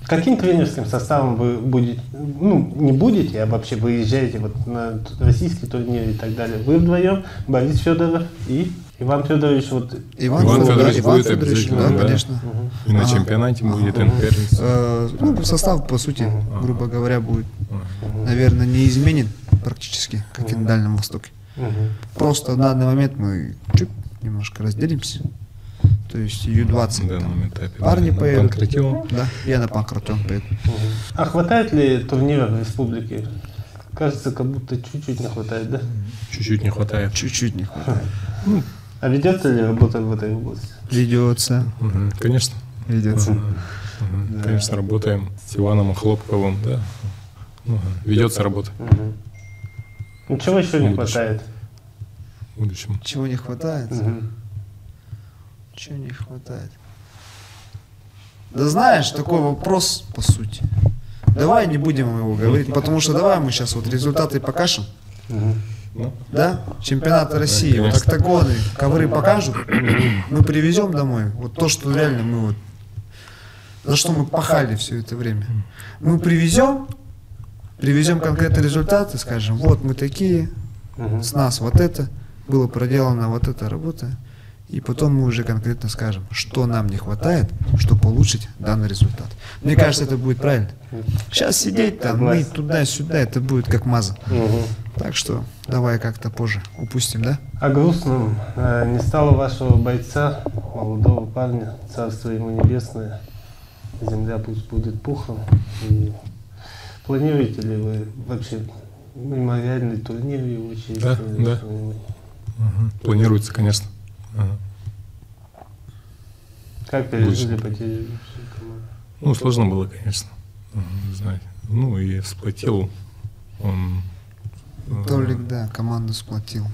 Каким тренерским составом вы будете, не будете, а вообще выезжаете вот на российский турнир и так далее? Вы вдвоем, Борис Федоров и Иван Федорович. Вот. Иван Федорович будет обязательно, да, конечно. И на чемпионате будет НПР. Состав, по сути, грубо говоря, будет, наверное, не изменен практически, как и на Дальнем Востоке. Просто на данный момент мы немножко разделимся. То есть Ю-20 парни поедут. Панкратион. Да, я на Панкратион поеду. А хватает ли турниров в республике? Кажется, как будто чуть-чуть не хватает, да? Чуть-чуть не хватает. Чуть-чуть не хватает. А ведется ли работа в этой области? Ведется. Конечно. Ведется. Конечно, работаем с Иваном Хлопковым, да. Ведется работа. Чего еще не хватает? В будущем. Чего не хватает? Чего не хватает? Да знаешь, такой вопрос, по сути. Давай не будем его говорить, потому что давай мы сейчас вот результаты покажем. Да? Чемпионат России, вот октагоны, ковры покажут, мы привезем домой. Вот то, что реально мы вот, за что мы пахали все это время. Мы привезем конкретные результаты, скажем, вот мы такие, с нас вот это, было проделана вот эта работа. И потом мы уже конкретно скажем, что нам не хватает, чтобы улучшить данный результат. Мне кажется, это будет правильно. Сейчас сидеть там, мы туда-сюда, это будет как маза. Так что давай как-то позже упустим, да? А грустным не стало вашего бойца, молодого парня, царство ему небесное, земля пусть будет пухом. И планируете ли вы вообще мемориальный турнир его честь? Да, да. Планируется, конечно. Как пережили потери? Сложно было, конечно. Знать. И сплотил он. Толик, да, команду сплотил.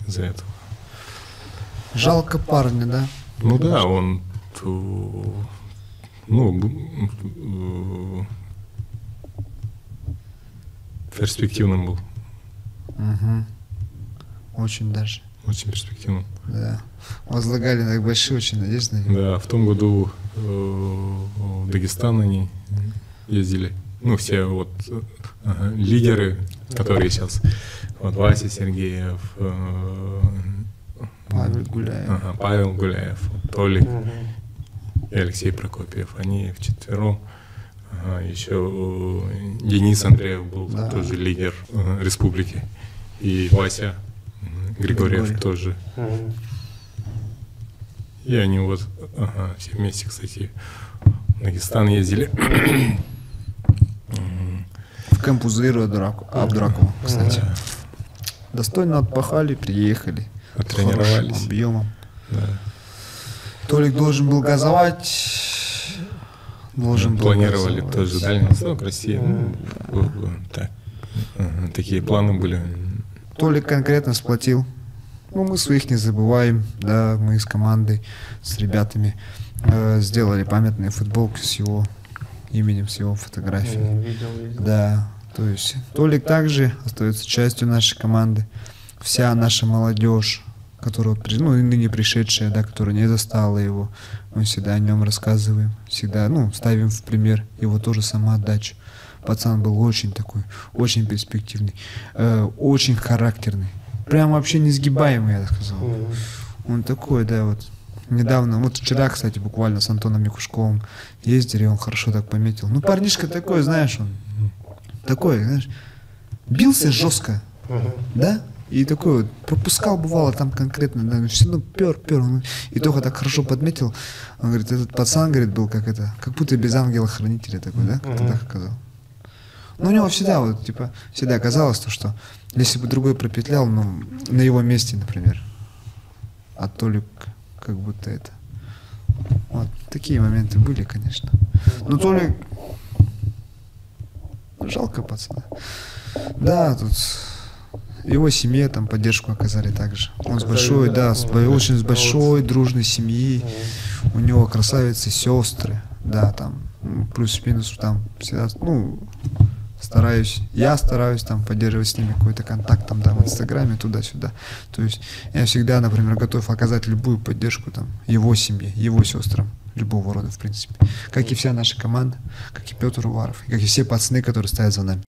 Из-за этого. Жалко парня, да? Да, он перспективным был. Очень даже. Очень перспективным. Да. Возлагали так большие очень надежды на него. Да, в том году в Дагестан они ездили. Все вот лидеры, которые сейчас. Вот Вася Сергеев, Павел Гуляев. Толик и Алексей Прокопьев. Они вчетвером. Еще Денис Андреев был тоже лидер республики. И Вася Григорьев тоже. И они вот все вместе, кстати, в Дагестан ездили. В Кампузыру Абдракова, кстати. Достойно отпахали, приехали. Оттренировались. Объемом. Да. Толик должен был газовать. Планировали тоже Дальний Восток, Россия. Такие планы были. Толик конкретно сплотил. Мы своих не забываем, да, мы с командой, с ребятами сделали памятные футболки с его именем, с его фотографией. Видел. Да, то есть Толик также остается частью нашей команды. Вся наша молодежь, которая, ныне пришедшая, да, которая не застала его, мы всегда о нем рассказываем, всегда, ставим в пример его тоже самоотдачу. Пацан был очень такой, очень перспективный, очень характерный. Прям вообще несгибаемый, я сказал. Он такой, да, вот. Недавно, вот вчера, кстати, буквально с Антоном Якушковым ездили, он хорошо так пометил. Парнишка такой, знаешь, он такой, знаешь, бился жестко, да? И такой вот, пропускал, бывало, там конкретно, да, все равно пер. И только так хорошо подметил. Он говорит, этот пацан, говорит, был как будто без ангела-хранителя такой, да, как ты так сказал. Но у него всегда, вот, типа, всегда казалось то, что если бы другой пропетлял, ну, на его месте, например, а Толик как будто это. Вот, такие моменты были, конечно. Но Толик, жалко пацана. Да, тут его семье там поддержку оказали также. Он с большой, да, очень с большой дружной семьи. У него красавицы, сестры, да, там, плюс-минус там всегда, ну, я стараюсь там поддерживать с ними какой-то контакт там, да, в Инстаграме, туда-сюда. То есть я всегда, например, готов оказать любую поддержку там его семье, его сестрам, любого рода, в принципе. Как и вся наша команда, как и Петр Уваров, как и все пацаны, которые стоят за нами.